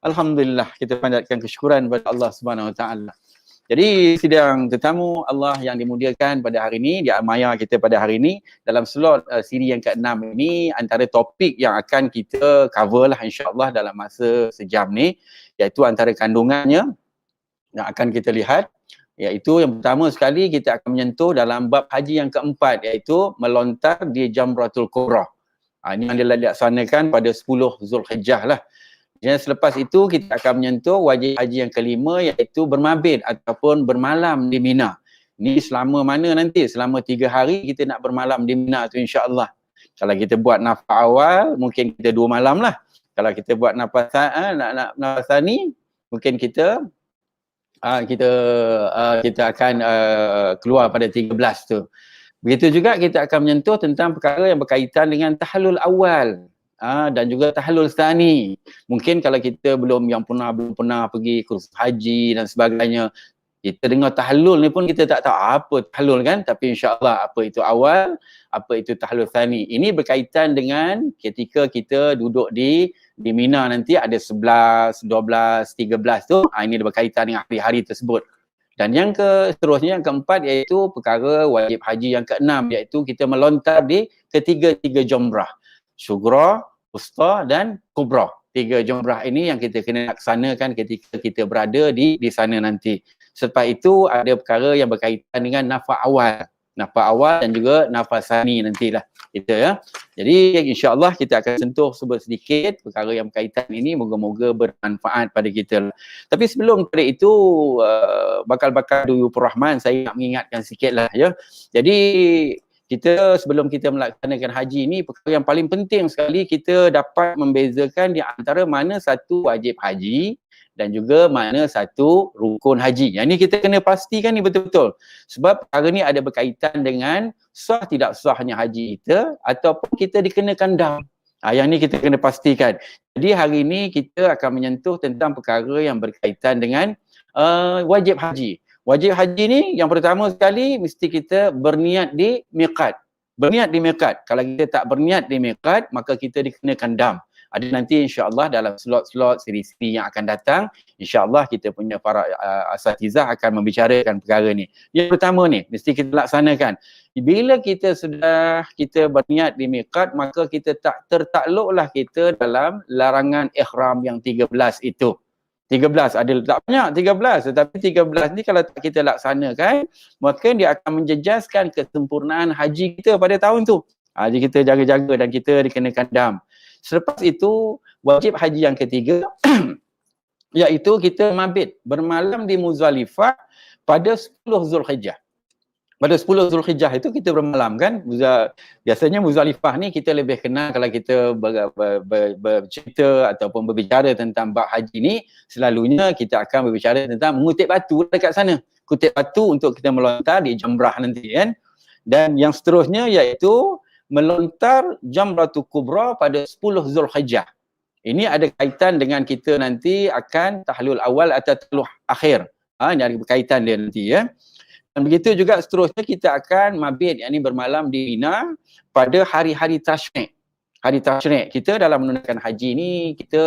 Alhamdulillah, kita panjatkan kesyukuran kepada Allah Subhanahu Wa Taala. Jadi sidang tetamu Allah yang dimuliakan pada hari ini, di Maya kita pada hari ini, dalam slot siri yang ke-6 ini, antara topik yang akan kita cover lah insya-Allah dalam masa sejam ni, iaitu antara kandungannya yang akan kita lihat, iaitu yang pertama sekali kita akan menyentuh dalam bab haji yang keempat, iaitu melontar di Jamratul Kubra. Ini yang dilaksanakan pada 10 Zulhijjah lah. Dan selepas itu kita akan menyentuh wajib haji yang kelima, iaitu bermabit ataupun bermalam di Mina. Ini selama mana nanti? Selama 3 hari kita nak bermalam di Mina tu insya-Allah. Kalau kita buat nafas awal mungkin kita 2 malam lah. Kalau kita buat nafas ni mungkin kita akan keluar pada 13 tu. Begitu juga kita akan menyentuh tentang perkara yang berkaitan dengan tahallul awal. Dan juga tahallul tsani. Mungkin kalau kita belum pernah pergi kursus haji dan sebagainya, kita dengar tahallul ni pun kita tak tahu apa tahallul kan, tapi insya-Allah apa itu awal, apa itu tahallul tsani. Ini berkaitan dengan ketika kita duduk di Mina nanti ada 11, 12, 13 tu, ini berkaitan dengan hari-hari tersebut. Dan yang seterusnya yang keempat iaitu perkara wajib haji yang keenam, iaitu kita melontar di ketiga-tiga jumrah. Sughra, Wusta dan Kubra. 3 jumrah ini yang kita kena laksanakan ketika kita berada di sana nanti. Selepas itu ada perkara yang berkaitan dengan nafas awal dan juga nafas tsani nantilah kita ya. Jadi insya-Allah kita akan sentuh sedikit perkara yang berkaitan ini, moga-moga bermanfaat pada kita. Tapi sebelum pada itu bakal Duyufur Rahman, saya nak mengingatkan sikitlah ya. Jadi kita sebelum kita melaksanakan haji ni, perkara yang paling penting sekali kita dapat membezakan di antara mana satu wajib haji dan juga mana satu rukun haji. Yang ni kita kena pastikan ni betul-betul. Sebab perkara ni ada berkaitan dengan sah tidak sahnya haji kita ataupun kita dikenakan dam. Yang ni kita kena pastikan. Jadi hari ni kita akan menyentuh tentang perkara yang berkaitan dengan wajib haji. Wajib haji ni yang pertama sekali mesti kita berniat di miqat. Berniat di miqat. Kalau kita tak berniat di miqat, maka kita dikenakan dam. Ada nanti insya-Allah dalam slot-slot siri-siri yang akan datang, insya-Allah kita punya para asatizah akan membicarakan perkara ni. Yang pertama ni mesti kita laksanakan. Bila kita berniat di miqat, maka kita tak tertakluklah kita dalam larangan ihram yang 13 itu. 13 ada tak banyak 13, tetapi 13 ni kalau tak kita laksanakan, maka dia akan menjejaskan kesempurnaan haji kita pada tahun tu. Jadi kita jaga-jaga dan kita dikenakan dam. Selepas itu wajib haji yang ketiga iaitu kita mabit bermalam di Muzdalifah pada 10 Zulhijjah. Pada 10 Zulhijjah itu kita bermalam kan. Biasanya Muzdalifah ni kita lebih kenal kalau kita bercerita ataupun berbicara tentang bab haji ni, selalunya kita akan berbicara tentang mengutip batu dekat sana. Kutip batu untuk kita melontar di Jamrah nanti kan. Dan yang seterusnya iaitu melontar Jamratul Kubra pada 10 Zulhijjah. Ini ada kaitan dengan kita nanti akan tahlul awal atau tahlul akhir. Ini ada berkaitan dia nanti ya. Dan begitu juga seterusnya kita akan mabit, yakni bermalam di Mina pada hari-hari tasyrik. Hari tasyrik kita dalam menunaikan haji ni, kita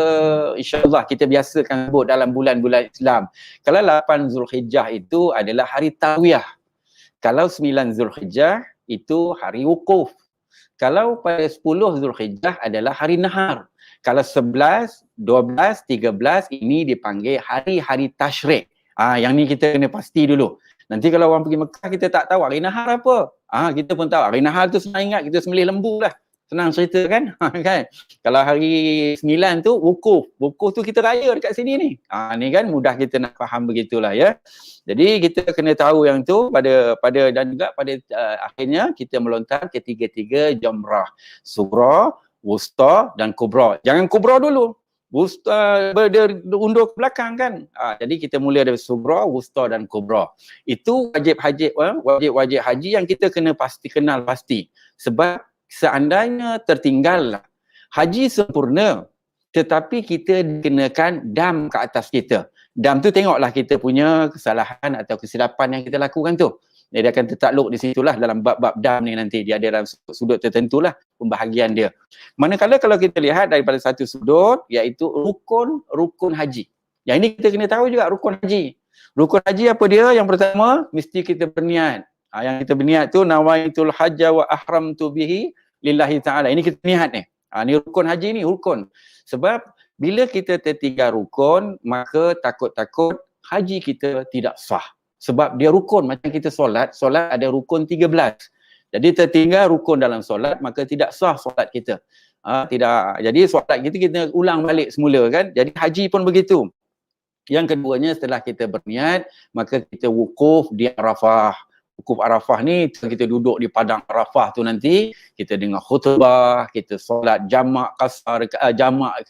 insya-Allah kita biasakan sebut dalam bulan-bulan Islam. Kalau 8 Zulhijjah itu adalah hari tarwiyah. Kalau 9 Zulhijjah itu hari wukuf. Kalau pada 10 Zulhijjah adalah hari nahar. Kalau 11, 12, 13 ini dipanggil hari-hari tasyrik. Yang ni kita kena pasti dulu. Nanti kalau orang pergi Mekah kita tak tahu hari nahar apa. Kita pun tahu hari nahar tu senang ingat, kita sembelih lembu lah. Senang cerita kan? Kan? Kalau hari 9 tu wukuf. Wukuf tu kita raya dekat sini ni. Ni kan mudah kita nak faham begitulah ya. Jadi kita kena tahu yang tu pada dan juga pada akhirnya kita melontar ketiga-tiga jamrah. Sughra, Wusta dan Kubra. Jangan Kubra dulu. Wusta undur ke belakang kan. Jadi kita mula dari Sughra, Wusta dan Kubra. Itu wajib haji yang kita kena kenal pasti. Sebab seandainya tertinggal haji sempurna tetapi kita dikenakan dam ke atas kita. Dam tu tengoklah kita punya kesalahan atau kesilapan yang kita lakukan tu. Dia akan tertakluk di situlah dalam bab-bab dam ni nanti. Dia ada dalam sudut tertentu lah pembahagian dia. Manakala kalau kita lihat daripada satu sudut, iaitu rukun haji. Yang ini kita kena tahu juga rukun haji. Rukun haji apa dia? Yang pertama, mesti kita berniat. Yang kita berniat tu, nawaitul hajja wa ahramtu bihi lillahi ta'ala. Ini kita niat ni. Ni rukun haji ni, rukun. Sebab bila kita tertinggal rukun, maka takut-takut haji kita tidak sah. Sebab dia rukun, macam kita solat ada rukun 13. Jadi tertinggal rukun dalam solat, maka tidak sah solat kita. Tidak. Jadi solat kita ulang balik semula kan. Jadi haji pun begitu. Yang keduanya, setelah kita berniat, maka kita wukuf di Arafah. Wukuf Arafah ni kita duduk di padang Arafah tu nanti, kita dengar khutbah, kita solat jamak qasar, jamak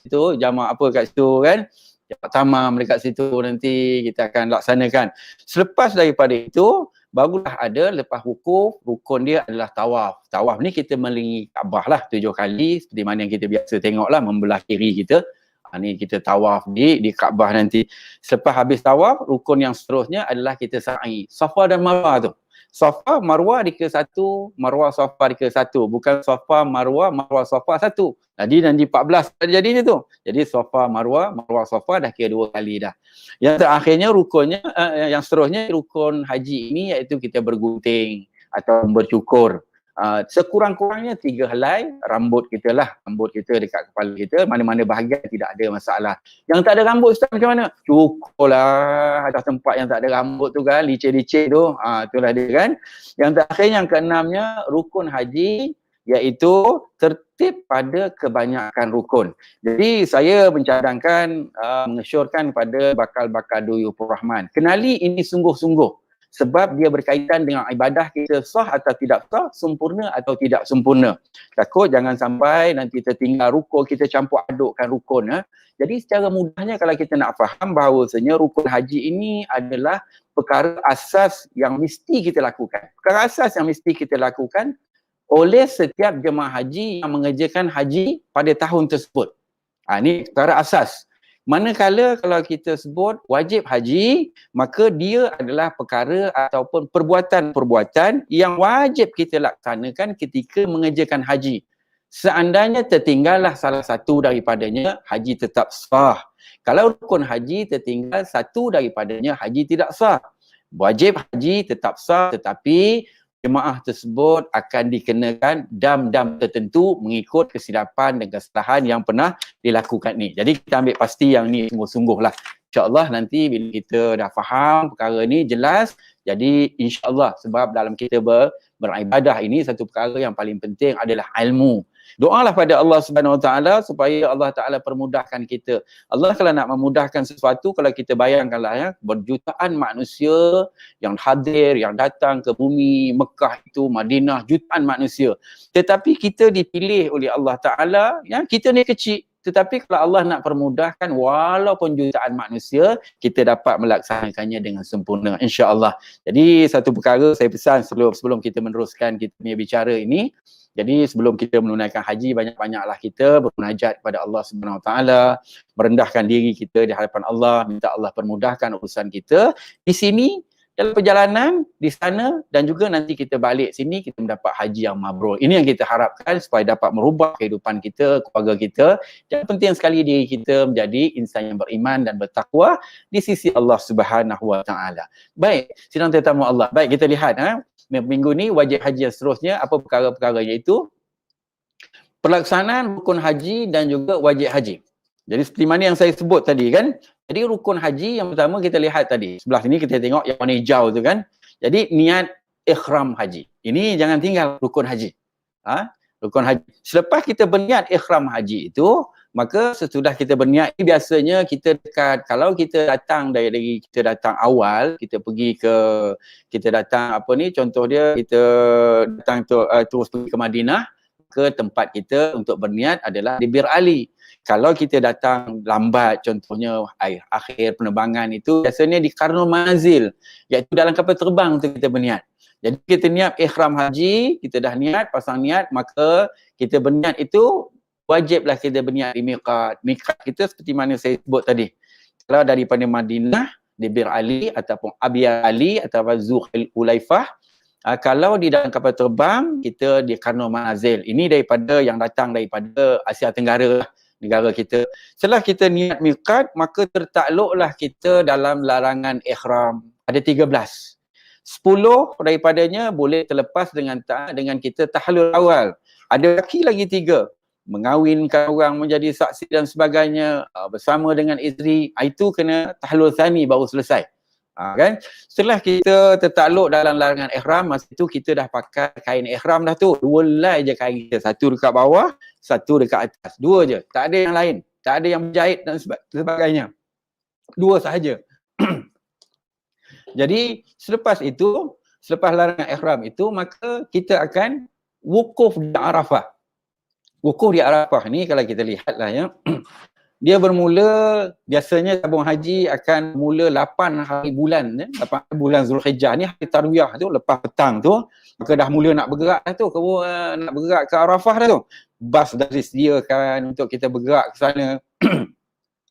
apa kat situ kan, jamak tamam dekat situ nanti kita akan laksanakan. Selepas daripada itu, barulah ada lepas wukuf, rukun dia adalah tawaf. Tawaf ni kita melilingi Kaabah lah 7 kali, seperti mana yang kita biasa tengok lah, membelah kiri kita. Ni kita tawaf di Kaabah nanti. Selepas habis tawaf, rukun yang seterusnya adalah kita sa'i. Safa dan Marwah tu. Safa, Marwah dikira 1, Marwah Safa dikira 1. Bukan Safa, Marwah, Marwah Safa 1. Jadi nanti 14 jadinya tu. Jadi Safa, Marwah, Marwah Safa dah kira 2 kali dah. Yang terakhirnya rukunnya, yang seterusnya rukun haji ini iaitu kita bergunting atau bercukur. Sekurang-kurangnya 3 helai rambut kita lah. Rambut kita dekat kepala kita, mana-mana bahagian tidak ada masalah. Yang tak ada rambut Ustaz macam mana? Cukur lah atas tempat yang tak ada rambut tu kan, licin-licin tu. Itulah dia kan. Yang terakhir, yang keenamnya, rukun haji iaitu tertib pada kebanyakan rukun. Jadi saya mencadangkan, mengesyorkan kepada bakal-bakal Duyufur Rahman, kenali ini sungguh-sungguh. Sebab dia berkaitan dengan ibadah kita sah atau tidak sah, sempurna atau tidak sempurna. Takut jangan sampai nanti tertinggal rukun, kita campur adukkan rukun. Jadi secara mudahnya kalau kita nak faham bahawasanya rukun haji ini adalah perkara asas yang mesti kita lakukan. Perkara asas yang mesti kita lakukan oleh setiap jemaah haji yang mengerjakan haji pada tahun tersebut. Ini perkara asas. Manakala kalau kita sebut wajib haji, maka dia adalah perkara ataupun perbuatan-perbuatan yang wajib kita laksanakan ketika mengerjakan haji. Seandainya tertinggallah salah satu daripadanya, haji tetap sah. Kalau rukun haji tertinggal satu daripadanya, haji tidak sah. Wajib haji tetap sah, tetapi jemaah tersebut akan dikenakan dam-dam tertentu mengikut kesilapan dan kesalahan yang pernah dilakukan ni. Jadi kita ambil pasti yang ni sungguh-sungguh lah. InsyaAllah nanti bila kita dah faham perkara ni jelas, jadi insyaAllah sebab dalam kita beribadah ini satu perkara yang paling penting adalah ilmu. Doalah pada Allah Subhanahu Wa Taala supaya Allah Taala permudahkan kita. Allah kalau nak memudahkan sesuatu, kalau kita bayangkanlah ya, berjutaan manusia yang hadir, yang datang ke bumi Mekah itu, Madinah, jutaan manusia. Tetapi kita dipilih oleh Allah Taala, ya, kita ni kecil. Tetapi kalau Allah nak permudahkan, walaupun jutaan manusia, kita dapat melaksanakannya dengan sempurna, insya-Allah. Jadi satu perkara saya pesan sebelum kita meneruskan kita punya bicara ini. Jadi sebelum kita menunaikan haji, banyak-banyaklah kita bermunajat kepada Allah Subhanahu Wa Taala, merendahkan diri kita di hadapan Allah, minta Allah permudahkan urusan kita di sini, dalam perjalanan, di sana, dan juga nanti kita balik sini, kita mendapat haji yang mabrur. Ini yang kita harapkan supaya dapat merubah kehidupan kita, keluarga kita, dan penting sekali diri kita menjadi insan yang beriman dan bertakwa di sisi Allah Subhanahu Wa Taala. Baik, sidang tetamu Allah. Baik, kita lihat minggu ni wajib haji yang seterusnya, apa perkara-perkara iaitu pelaksanaan rukun haji dan juga wajib haji. Jadi seperti mana yang saya sebut tadi kan. Jadi rukun haji yang pertama kita lihat tadi. Sebelah sini kita tengok yang warna hijau tu kan. Jadi niat ikhram haji. Ini jangan tinggal rukun haji. Rukun haji. Selepas kita berniat ikhram haji itu, maka sesudah kita berniat, ini biasanya kita dekat, kalau kita datang dari kita datang awal, kita pergi ke, kita datang apa ni, contoh dia kita datang terus pergi ke Madinah, ke tempat kita untuk berniat adalah di Bir Ali. Kalau kita datang lambat, contohnya akhir penerbangan itu, biasanya di Karnul Manazil, iaitu dalam kapal terbang tu kita berniat. Jadi kita niat ikhram haji, kita dah niat, pasang niat, maka kita berniat itu wajiblah kita berniat di miqat. Miqat kita seperti mana saya sebut tadi. Kalau daripada Madinah, di Bir Ali ataupun Abi Ali ataupun Zulhulaifah, Kalau di dalam kapal terbang, kita di Karno Manazil. Ini daripada yang datang daripada Asia Tenggara, negara kita. Setelah kita niat miqat, maka tertakluklah kita dalam larangan ihram. Ada 13. 10 daripadanya boleh terlepas dengan kita tahallul awal. Ada lagi 3. Mengawinkan orang menjadi saksi dan sebagainya, bersama dengan isteri, itu kena tahallul tsani baru selesai. Kan? Setelah kita tertakluk dalam larangan ihram, masa itu kita dah pakai kain ihram dah tu. 2 helai je kain kita. 1 dekat bawah, 1 dekat atas. 2 je. Tak ada yang lain. Tak ada yang berjahit dan sebagainya. 2 sahaja. Jadi selepas itu, selepas larangan ihram itu, maka kita akan wukuf di Arafah. Wukuf di Arafah ni kalau kita lihatlah ya. Dia bermula, biasanya tabung haji akan mula 8 hari bulan, 8 bulan Zulhijjah ni, hari tarwiyah tu, lepas petang tu, maka dah mula nak bergerak dah tu, nak bergerak ke Arafah dah tu. Bas dah disediakan untuk kita bergerak ke sana.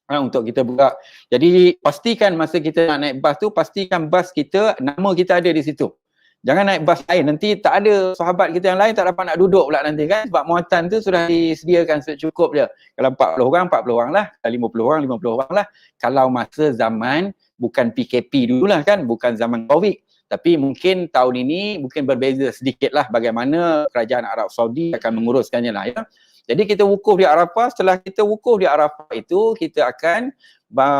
Untuk kita bergerak. Jadi pastikan masa kita nak naik bas tu, pastikan bas kita, nama kita ada di situ. Jangan naik bas lain, nanti tak ada sahabat kita yang lain tak dapat nak duduk pula nanti kan, sebab muatan tu sudah disediakan secukup je. Kalau 40 orang, 40 orang lah. Kalau 50 orang, 50 orang lah. Kalau masa zaman bukan PKP dululah kan, bukan zaman Covid. Tapi mungkin tahun ini mungkin berbeza sedikit lah bagaimana kerajaan Arab Saudi akan menguruskannya lah ya. Jadi kita wukuf di Arafah, setelah kita wukuf di Arafah itu, kita akan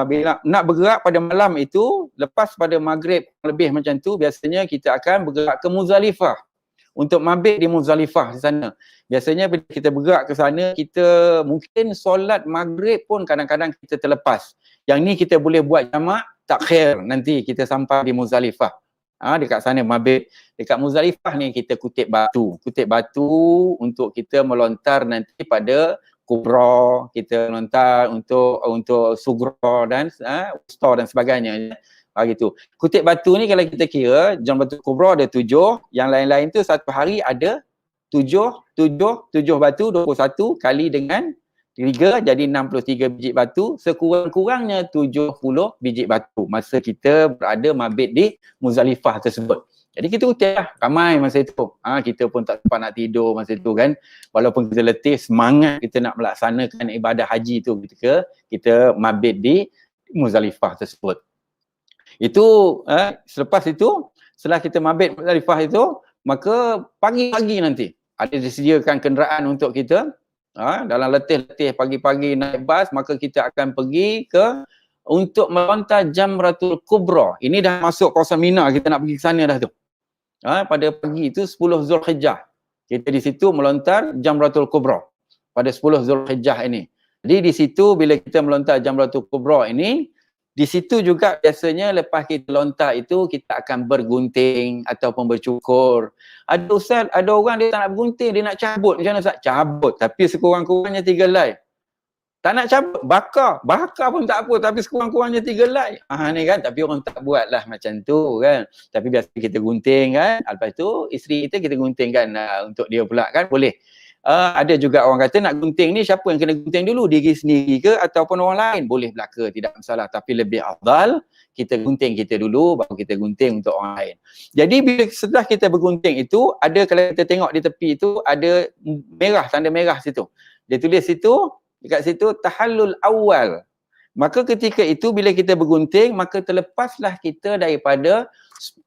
bila nak bergerak pada malam itu, lepas pada maghrib lebih macam tu, biasanya kita akan bergerak ke Muzdalifah untuk mabit di Muzdalifah di sana. Biasanya bila kita bergerak ke sana, kita mungkin solat maghrib pun kadang-kadang kita terlepas. Yang ni kita boleh buat jamak takhir nanti kita sampai di Muzdalifah. Dekat sana mabit. Dekat Muzdalifah ni kita kutip batu. Kutip batu untuk kita melontar nanti pada Kubra, kita melontar untuk Sugra dan Wusta dan sebagainya. Gitu. Kutip batu ni kalau kita kira, Jam Batu Kubra ada 7, yang lain-lain tu satu hari ada 7 batu, 21 kali dengan 3 jadi 63 biji batu, sekurang-kurangnya 70 biji batu masa kita berada mabit di Muzdalifah tersebut. Jadi kita kutip lah, ramai masa itu. Kita pun tak sempat nak tidur masa itu kan. Walaupun kita letih, semangat kita nak melaksanakan ibadah haji tu ketika kita mabit di Muzdalifah tersebut. Itu selepas itu, setelah kita mabit Muzdalifah itu, maka pagi-pagi nanti ada disediakan kenderaan untuk kita. Dalam letih-letih pagi-pagi naik bas, maka kita akan pergi untuk melontar Jamratul Kubra. Ini dah masuk kawasan Mina, kita nak pergi ke sana dah tu. Pada pagi itu 10 Zulhijjah. Kita di situ melontar Jamratul Kubra pada 10 Zulhijjah ini. Jadi di situ bila kita melontar Jamratul Kubra ini, di situ juga biasanya lepas kita lontar itu kita akan bergunting ataupun bercukur. Ada ustaz, ada orang dia tak nak bergunting, dia nak cabut. Macam mana ustaz? Cabut, tapi sekurang-kurangnya 3 helai. Tak nak cabut, bakar pun tak apa, tapi sekurang-kurangnya 3 helai. Ni kan, tapi orang tak buat lah macam tu kan. Tapi biasa kita gunting kan, lepas tu isteri kita gunting kan untuk dia pula kan, boleh. Ada juga orang kata nak gunting ni siapa yang kena gunting dulu, diri sendiri ke ataupun orang lain, boleh belaka, tidak masalah. Tapi lebih afdal kita gunting kita dulu baru kita gunting untuk orang lain. Jadi bila setelah kita bergunting itu, ada kalau kita tengok di tepi itu ada merah, tanda merah situ. Dia tulis situ, dekat situ tahallul awal. Maka ketika itu bila kita bergunting, maka terlepaslah kita daripada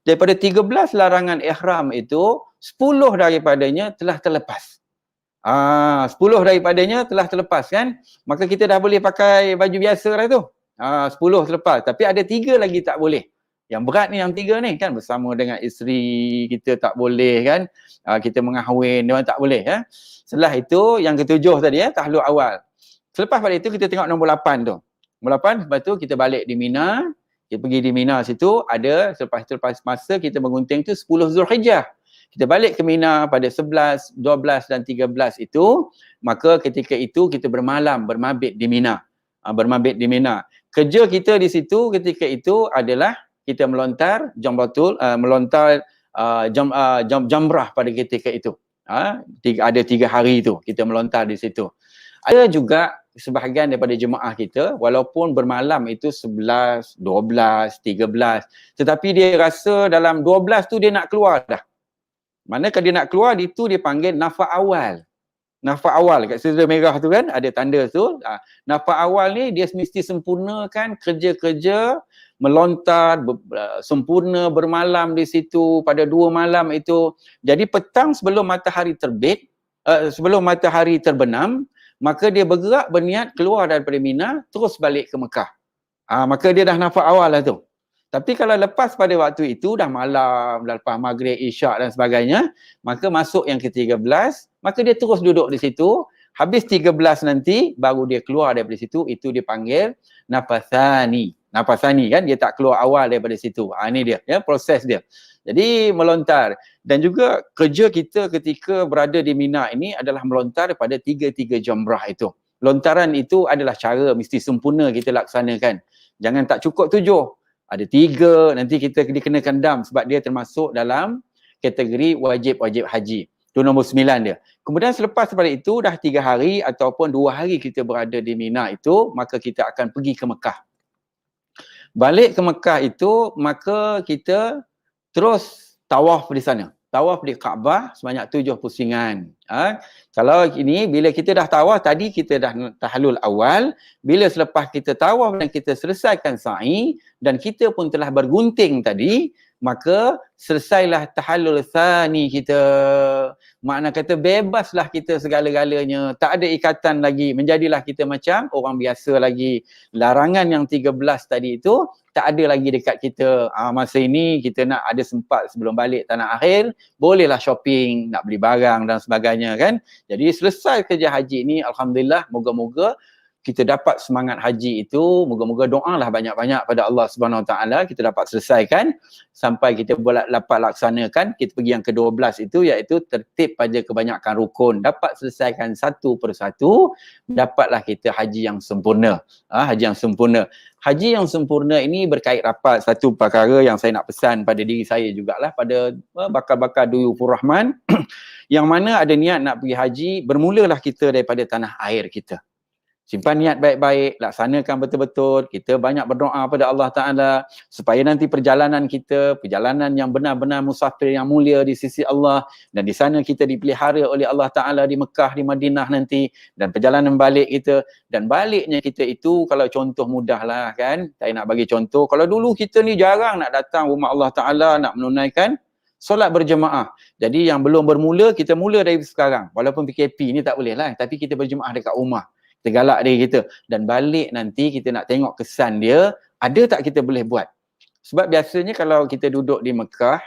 13 larangan ihram itu, 10 daripadanya telah terlepas. 10 daripadanya telah terlepas kan. Maka kita dah boleh pakai baju biasa dah tu. 10 terlepas. Tapi ada 3 lagi tak boleh. Yang berat ni yang 3 ni kan, bersama dengan isteri kita tak boleh kan. Kita mengahwin, dia orang tak boleh ya. Setelah itu yang ketujuh tadi tahallul awal. Selepas pada itu kita tengok nombor 8 tu. Nombor 8, lepas tu kita balik di Mina. Kita pergi di Mina situ, ada selepas masa kita menggunting tu 10 Zulhijjah. Kita balik ke Mina pada 11, 12 dan 13 itu, maka ketika itu kita bermabit di Mina. Bermabit di Mina. Kerja kita di situ ketika itu adalah kita melontar jamrah pada ketika itu. Ada 3 hari itu kita melontar di situ. Ada juga sebahagian daripada jemaah kita walaupun bermalam itu 11, 12, 13, tetapi dia rasa dalam 12 tu dia nak keluar dah. Mana kalau dia nak keluar, itu dia panggil nafas awal. Nafas awal kat sisi merah tu kan, ada tanda tu. Nafas awal ni dia mesti sempurnakan kerja-kerja melontar, sempurna bermalam di situ pada 2 malam itu. Jadi petang sebelum matahari terbit, sebelum matahari terbenam, maka dia bergerak berniat keluar daripada Mina terus balik ke Mekah. Maka dia dah nafas awal lah tu. Tapi kalau lepas pada waktu itu dah malam, dah lepas maghrib, isyak dan sebagainya, maka masuk yang ke-13, maka dia terus duduk di situ. Habis 13 nanti baru dia keluar daripada situ, itu dipanggil nafasani. Nafasani kan, dia tak keluar awal daripada situ. Ini dia, ya, proses dia. Jadi melontar. Dan juga kerja kita ketika berada di Mina ini adalah melontar pada 3 jamrah itu. Lontaran itu adalah cara mesti sempurna kita laksanakan. Jangan tak cukup 7. Ada 3, nanti kita dikenakan dam sebab dia termasuk dalam kategori wajib-wajib haji. Itu nombor 9 dia. Kemudian selepas daripada itu dah 3 hari ataupun 2 hari kita berada di Mina itu, maka kita akan pergi ke Mekah. Balik ke Mekah itu, maka kita terus tawaf di sana. Tawaf di Kaabah sebanyak 7 pusingan. Kalau ini bila kita dah tawaf, tadi kita dah tahallul awal, bila selepas kita tawaf dan kita selesaikan sa'i dan kita pun telah bergunting tadi, maka selesailah tahallul tsani kita. Makna kata bebaslah kita segala-galanya, tak ada ikatan lagi, menjadilah kita macam orang biasa lagi. Larangan yang 13 tadi itu tak ada lagi dekat kita. Masa ini kita nak ada sempat sebelum balik tanah akhir, bolehlah shopping, nak beli barang dan sebagainya kan. Jadi selesai kerja haji ni, alhamdulillah, moga-moga kita dapat semangat haji itu, moga-moga doalah banyak-banyak pada Allah Subhanahu Wa Taala, kita dapat selesaikan sampai kita dapat laksanakan. Kita pergi yang ke-12 itu, iaitu tertib pada kebanyakan rukun, dapat selesaikan satu persatu, dapatlah kita haji yang sempurna. Haji yang sempurna. Haji yang sempurna ini berkait rapat satu perkara yang saya nak pesan pada diri saya jugalah, pada bakal-bakal Duyufur Rahman yang mana ada niat nak pergi haji, bermulalah kita daripada tanah air kita. Simpan niat baik-baik, laksanakan betul-betul, kita banyak berdoa pada Allah Ta'ala supaya nanti perjalanan kita, perjalanan yang benar-benar musafir yang mulia di sisi Allah, dan di sana kita dipelihara oleh Allah Ta'ala di Mekah, di Madinah nanti, dan perjalanan balik kita. Dan baliknya kita itu, kalau contoh mudah lah kan, saya nak bagi contoh, kalau dulu kita ni jarang nak datang rumah Allah Ta'ala, nak menunaikan solat berjemaah. Jadi yang belum bermula, kita mula dari sekarang. Walaupun PKP ni tak boleh lah, tapi kita berjemaah dekat rumah. Kita galak diri kita, dan balik nanti kita nak tengok kesan dia, ada tak kita boleh buat. Sebab biasanya kalau kita duduk di Mekah,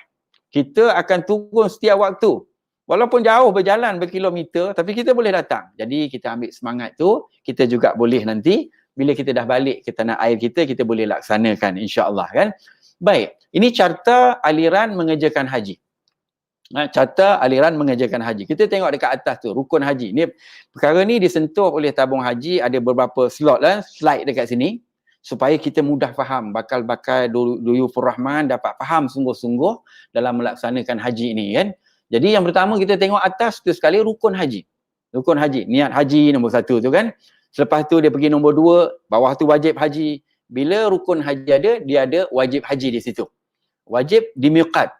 kita akan turun setiap waktu. Walaupun jauh berjalan berkilometer, tapi kita boleh datang. Jadi kita ambil semangat tu, kita juga boleh nanti, bila kita dah balik ke tanah air kita, kita boleh laksanakan insya-Allah kan. Baik, ini carta aliran mengerjakan haji. Carta aliran mengerjakan haji. Kita tengok dekat atas tu, rukun haji. Ni perkara ni disentuh oleh tabung haji, ada beberapa slot lah, slide dekat sini supaya kita mudah faham, bakal-bakal Duyufur Rahman dapat faham sungguh-sungguh dalam melaksanakan haji ini kan. Jadi yang pertama kita tengok atas tu sekali, rukun haji. Rukun haji, niat haji nombor 1 tu kan. Selepas tu dia pergi nombor 2, bawah tu wajib haji. Bila rukun haji ada, dia ada wajib haji di situ. Wajib di miqat.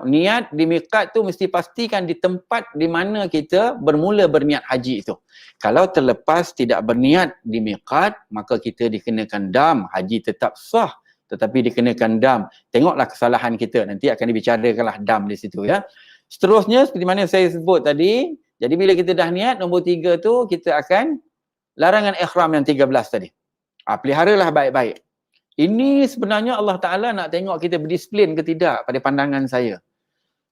Niat di miqat tu mesti pastikan di tempat di mana kita bermula berniat haji itu. Kalau terlepas tidak berniat di miqat, maka kita dikenakan dam, haji tetap sah tetapi dikenakan dam. Tengoklah kesalahan kita, nanti akan dibicarakanlah dam di situ ya. Seterusnya seperti mana saya sebut tadi, jadi bila kita dah niat nombor 3 tu, kita akan larangan ihram yang 13 tadi. Peliharalah baik-baik. Ini sebenarnya Allah Ta'ala nak tengok kita berdisiplin ke tidak pada pandangan saya.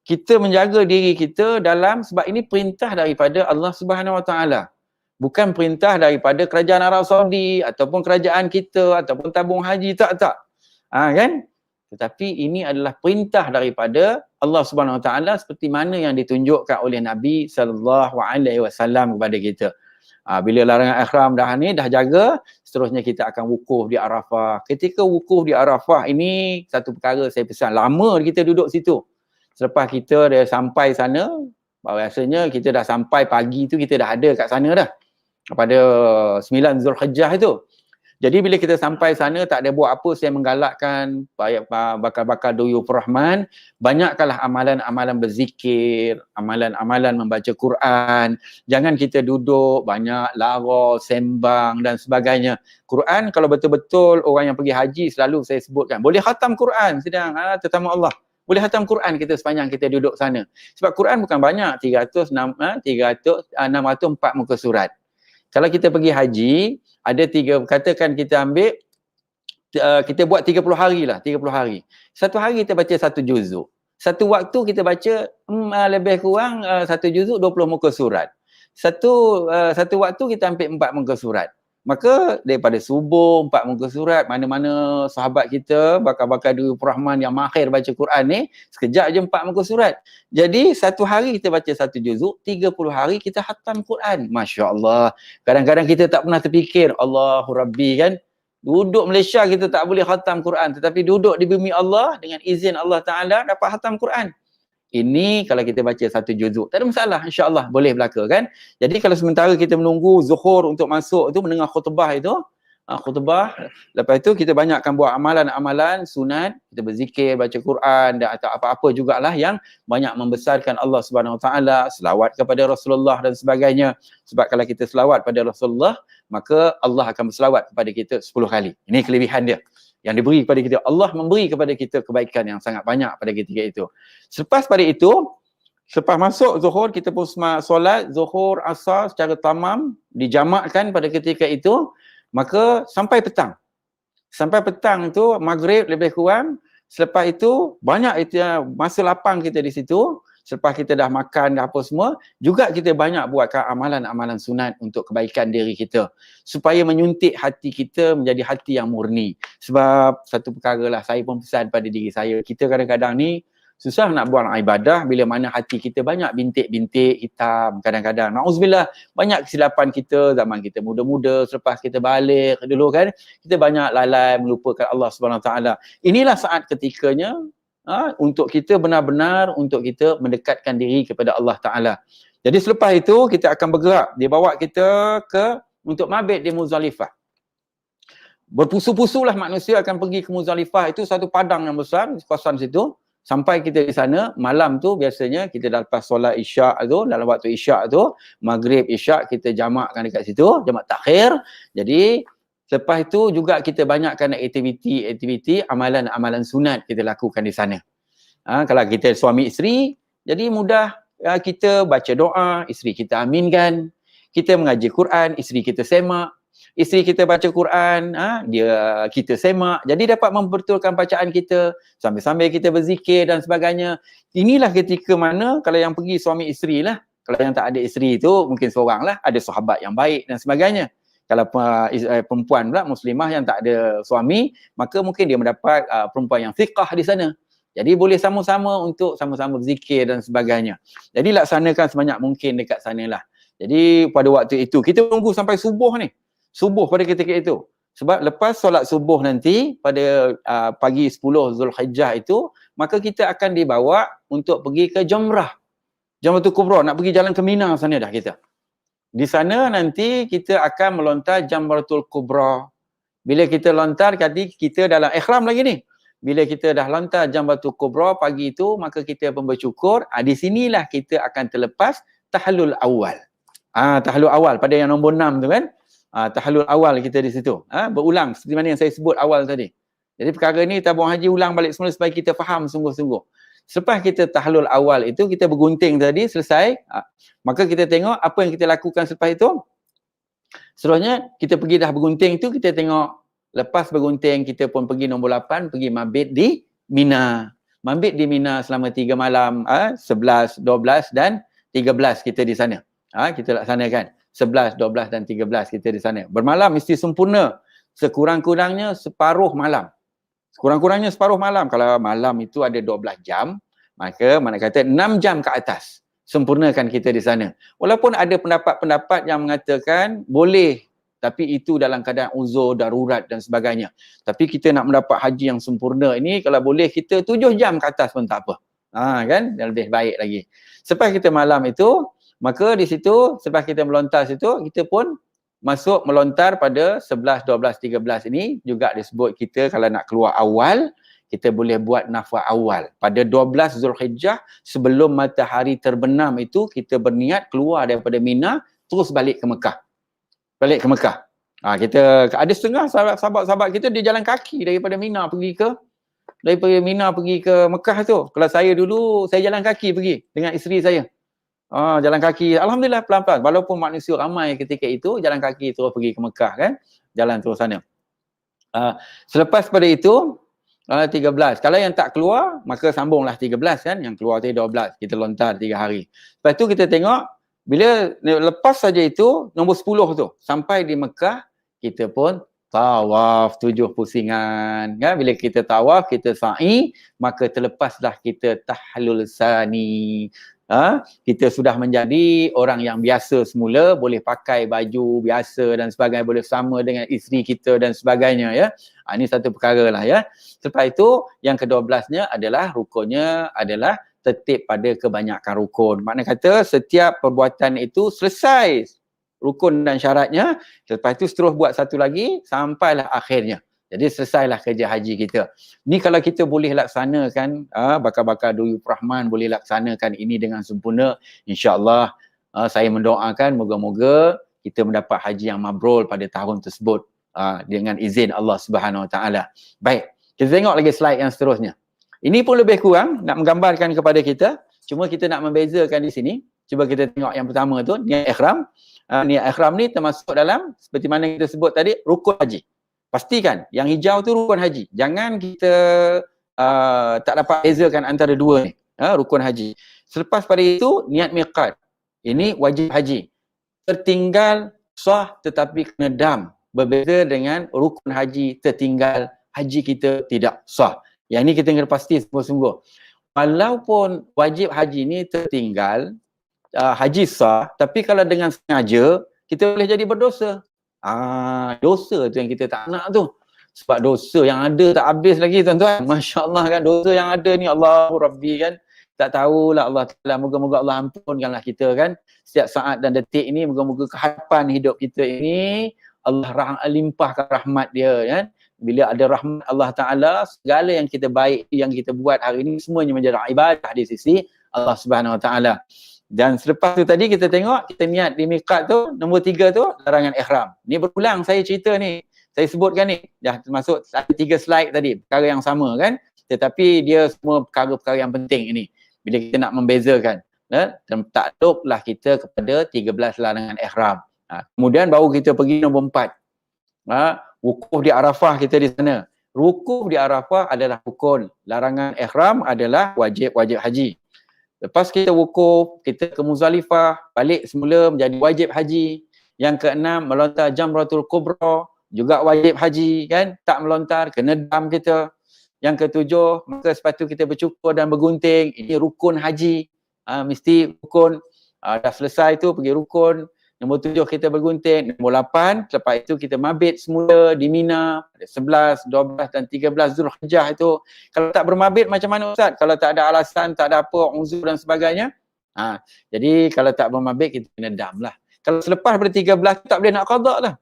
Kita menjaga diri kita dalam, sebab ini perintah daripada Allah Subhanahu Wa Ta'ala. Bukan perintah daripada kerajaan Arab Saudi ataupun kerajaan kita ataupun tabung haji, tak. Kan? Tetapi ini adalah perintah daripada Allah Subhanahu Wa Ta'ala seperti mana yang ditunjukkan oleh Nabi SAW kepada kita. Bila larangan ihram dah jaga, seterusnya kita akan wukuf di Arafah. Ketika wukuf di Arafah ini, satu perkara saya pesan, lama kita duduk situ. Selepas kita dah sampai sana, biasanya kita dah sampai pagi tu, kita dah ada kat sana dah. Pada 9 Zulhijjah itu. Jadi bila kita sampai sana tak ada buat apa, saya menggalakkan bakal-bakal Duyufur Rahman, banyakkanlah amalan-amalan berzikir, amalan-amalan membaca Quran. Jangan kita duduk banyak lara, sembang dan sebagainya. Quran kalau betul-betul orang yang pergi haji, selalu saya sebutkan, boleh khatam Quran sedang tetamu Allah. Boleh khatam Quran kita sepanjang kita duduk sana. Sebab Quran bukan banyak, 604 muka surat. Kalau kita pergi haji, ada 3, katakan kita ambil, kita buat 30 hari lah, 30 hari. Satu hari kita baca 1 juzuk. Satu waktu kita baca lebih kurang 1 juzuk 20 muka surat. Satu waktu kita ambil 4 muka surat. Maka daripada subuh 4 muka surat, mana-mana sahabat kita, bakal-bakal Duyufur Rahman yang mahir baca Quran ni, sekejap je 4 muka surat. Jadi satu hari kita baca 1 juzuk, 30 hari kita khatam Quran. Masya Allah. Kadang-kadang kita tak pernah terfikir, Allahu Rabbi kan, duduk Malaysia kita tak boleh khatam Quran, tetapi duduk di bumi Allah dengan izin Allah Ta'ala dapat khatam Quran. Ini kalau kita baca 1 juzuk, tak ada masalah, insya-Allah boleh berlaku kan. Jadi kalau sementara kita menunggu zuhur untuk masuk tu, mendengar khutbah itu, khutbah, lepas itu kita banyakkan buat amalan-amalan sunat, kita berzikir, baca Quran dan atau apa-apa jugalah yang banyak membesarkan Allah Subhanahu Wa Taala, selawat kepada Rasulullah dan sebagainya. Sebab kalau kita selawat pada Rasulullah, maka Allah akan berselawat kepada kita 10 kali. Ini kelebihan dia yang diberi kepada kita. Allah memberi kepada kita kebaikan yang sangat banyak pada ketika itu. Selepas pada itu, selepas masuk zuhur, kita pun solat zuhur, asar secara tamam, dijamakkan pada ketika itu, maka sampai petang. Sampai petang itu, maghrib lebih kurang, selepas itu, banyak itu masa lapang kita di situ. Selepas kita dah makan, dah apa semua, juga kita banyak buatkan amalan-amalan sunat untuk kebaikan diri kita. Supaya menyuntik hati kita menjadi hati yang murni. Sebab satu perkara lah, saya pun pesan pada diri saya, kita kadang-kadang ni susah nak buat ibadah bila mana hati kita banyak bintik-bintik hitam kadang-kadang. Na'udzubillah, banyak kesilapan kita zaman kita muda-muda, selepas kita balik dulu kan, kita banyak lalai melupakan Allah Subhanahu Wa Taala. Inilah saat ketikanya untuk kita benar-benar untuk kita mendekatkan diri kepada Allah Ta'ala. Jadi selepas itu kita akan bergerak, dia bawa kita untuk mabit di Muzdalifah. Berpusu-pusulah manusia akan pergi ke Muzdalifah, itu satu padang yang besar di kawasan situ. Sampai kita di sana, malam tu biasanya kita dah lepas solat isyak tu, dalam waktu isyak tu, maghrib isyak kita jamakkan dekat situ, jamak takhir. Jadi lepas itu juga kita banyakkan aktiviti amalan-amalan sunat kita lakukan di sana. Kalau kita suami isteri, jadi mudah kita baca doa, isteri kita aminkan. Kita mengaji Quran, isteri kita semak. Isteri kita baca Quran, kita semak. Jadi dapat mempertulkan bacaan kita, sambil-sambil kita berzikir dan sebagainya. Inilah ketika mana kalau yang pergi suami isteri lah. Kalau yang tak ada isteri itu mungkin seorang lah, ada sahabat yang baik dan sebagainya. Kalau perempuan pula muslimah yang tak ada suami, maka mungkin dia mendapat perempuan yang thiqah di sana. Jadi boleh sama-sama untuk sama-sama berzikir dan sebagainya. Jadi laksanakan sebanyak mungkin dekat sana lah. Jadi pada waktu itu, kita tunggu sampai subuh ni. Subuh pada ketika itu. Sebab lepas solat subuh nanti, pada pagi 10 Zulhijjah itu, maka kita akan dibawa untuk pergi ke Jamrah. Jamratul Kubra, nak pergi jalan ke Mina sana dah kita. Di sana nanti kita akan melontar Jamratul Kubra. Bila kita lontar, kita dalam ikhram lagi ni. Bila kita dah lontar Jamratul Kubra pagi itu, maka kita pun bersyukur. Di sinilah kita akan terlepas tahallul awal. Tahallul awal pada yang nombor 6 tu kan. Tahallul awal kita di situ. Berulang seperti mana yang saya sebut awal tadi. Jadi perkara ni tabung haji ulang balik semula supaya kita faham sungguh-sungguh. Selepas kita tahallul awal itu, kita bergunting tadi, selesai. Maka kita tengok apa yang kita lakukan selepas itu. Seterusnya, kita pergi dah bergunting tu, kita tengok lepas bergunting, kita pun pergi nombor 8, pergi mabit di Mina. Mabit di Mina selama 3 malam, 11, 12 dan 13 kita di sana. Kita laksanakan. 11, 12 dan 13 kita di sana. Bermalam mesti sempurna. Sekurang-kurangnya separuh malam. Sekurang-kurangnya separuh malam. Kalau malam itu ada 12 jam, maka mana kata 6 jam ke atas. Sempurnakan kita di sana. Walaupun ada pendapat-pendapat yang mengatakan boleh, tapi itu dalam keadaan uzur, darurat dan sebagainya. Tapi kita nak mendapat haji yang sempurna ini, kalau boleh kita 7 jam ke atas pun tak apa. Kan? Dan lebih baik lagi. Selepas kita malam itu, maka di situ, selepas kita melontar situ, kita pun masuk melontar pada 11, 12, 13 ini juga disebut kita kalau nak keluar awal, kita boleh buat nafas awal. Pada 12 Zulhijjah sebelum matahari terbenam itu kita berniat keluar daripada Mina terus balik ke Mekah. Balik ke Mekah. Kita ada setengah sahabat-sahabat kita dia jalan kaki daripada Mina pergi ke Mekah tu. Kalau saya dulu saya jalan kaki pergi dengan isteri saya. Jalan kaki, alhamdulillah pelan-pelan. Walaupun manusia ramai ketika itu, jalan kaki terus pergi ke Mekah kan. Jalan terus sana. Selepas pada itu 13. Kalau yang tak keluar, maka sambunglah 13 kan. Yang keluar tadi 12. Kita lontar 3 hari. Lepas tu kita tengok, bila lepas saja itu, nombor 10 tu. Sampai di Mekah, kita pun tawaf 7 pusingan. Kan? Bila kita tawaf, kita sa'i, maka terlepaslah kita tahallul sani. Kita sudah menjadi orang yang biasa semula, boleh pakai baju biasa dan sebagainya, boleh sama dengan isteri kita dan sebagainya ya. Ini satu perkara lah ya. Selepas itu yang ke-12-nya adalah rukunnya adalah tertib pada kebanyakan rukun. Makna kata setiap perbuatan itu selesai rukun dan syaratnya, lepas itu terus buat satu lagi sampailah akhirnya. Jadi selesailah kerja haji kita. Ni kalau kita boleh laksanakan, bakar-bakar duyub Rahman boleh laksanakan ini dengan sempurna, insya-Allah saya mendoakan moga-moga kita mendapat haji yang mabrur pada tahun tersebut dengan izin Allah Subhanahu Wa Taala. Baik, kita tengok lagi slide yang seterusnya. Ini pun lebih kurang nak menggambarkan kepada kita, cuma kita nak membezakan di sini. Cuba kita tengok yang pertama tu, niat ihram. Niat ihram ni termasuk dalam seperti mana kita sebut tadi rukun haji. Pastikan yang hijau tu rukun haji. Jangan kita tak dapat bezakan antara dua ni, rukun haji. Selepas pada itu niat miqat. Ini wajib haji. Tertinggal sah tetapi kena dam. Berbeza dengan rukun haji tertinggal, haji kita tidak sah. Yang ini kita kena pasti sungguh-sungguh. Walaupun wajib haji ni tertinggal, haji sah, tapi kalau dengan sengaja kita boleh jadi berdosa. Dosa tu yang kita tak nak tu. Sebab dosa yang ada tak habis lagi tuan-tuan. Masya Allah kan, dosa yang ada ni Allahu Rabbi kan. Tak tahulah Allah Ta'ala, moga-moga Allah ampunkanlah kita kan. Setiap saat dan detik ini, moga-moga kehadapan hidup kita ini Allah limpahkan rahmat dia kan. Bila ada rahmat Allah Ta'ala, segala yang kita baik, yang kita buat hari ini semuanya menjadi ibadah di sisi Allah Subhanahu Wa Ta'ala. Dan selepas tu tadi kita tengok, kita niat di miqat tu, nombor 3 tu, larangan ihram. Ni berulang saya cerita ni. Saya sebutkan ni. Dah termasuk 3 slide tadi, perkara yang sama kan. Tetapi dia semua perkara-perkara yang penting ini. Bila kita nak membezakan. Dan takluklah kita kepada 13 larangan ihram. Kemudian baru kita pergi nombor 4. Wukuf di Arafah kita di sana. Wukuf di Arafah adalah rukun. Larangan ihram adalah wajib-wajib haji. Lepas kita wukuf, kita ke Muzdalifah, balik semula menjadi wajib haji. Yang ke-6, melontar Jamratul Kubra, juga wajib haji kan. Tak melontar, kena dam kita. Yang ke-7, maka sepatu kita bercukur dan bergunting. Ini rukun haji. Mesti rukun. Dah selesai tu pergi rukun. Nombor 7 kita bergunting. Nombor 8, selepas itu kita mabit semula di Mina. 11, 12 dan 13 Zulhijjah itu. Kalau tak bermabit macam mana Ustaz? Kalau tak ada alasan, tak ada apa, uzur dan sebagainya. Jadi kalau tak bermabit kita kena dam lah. Kalau selepas daripada 13 tak boleh nak qada lah.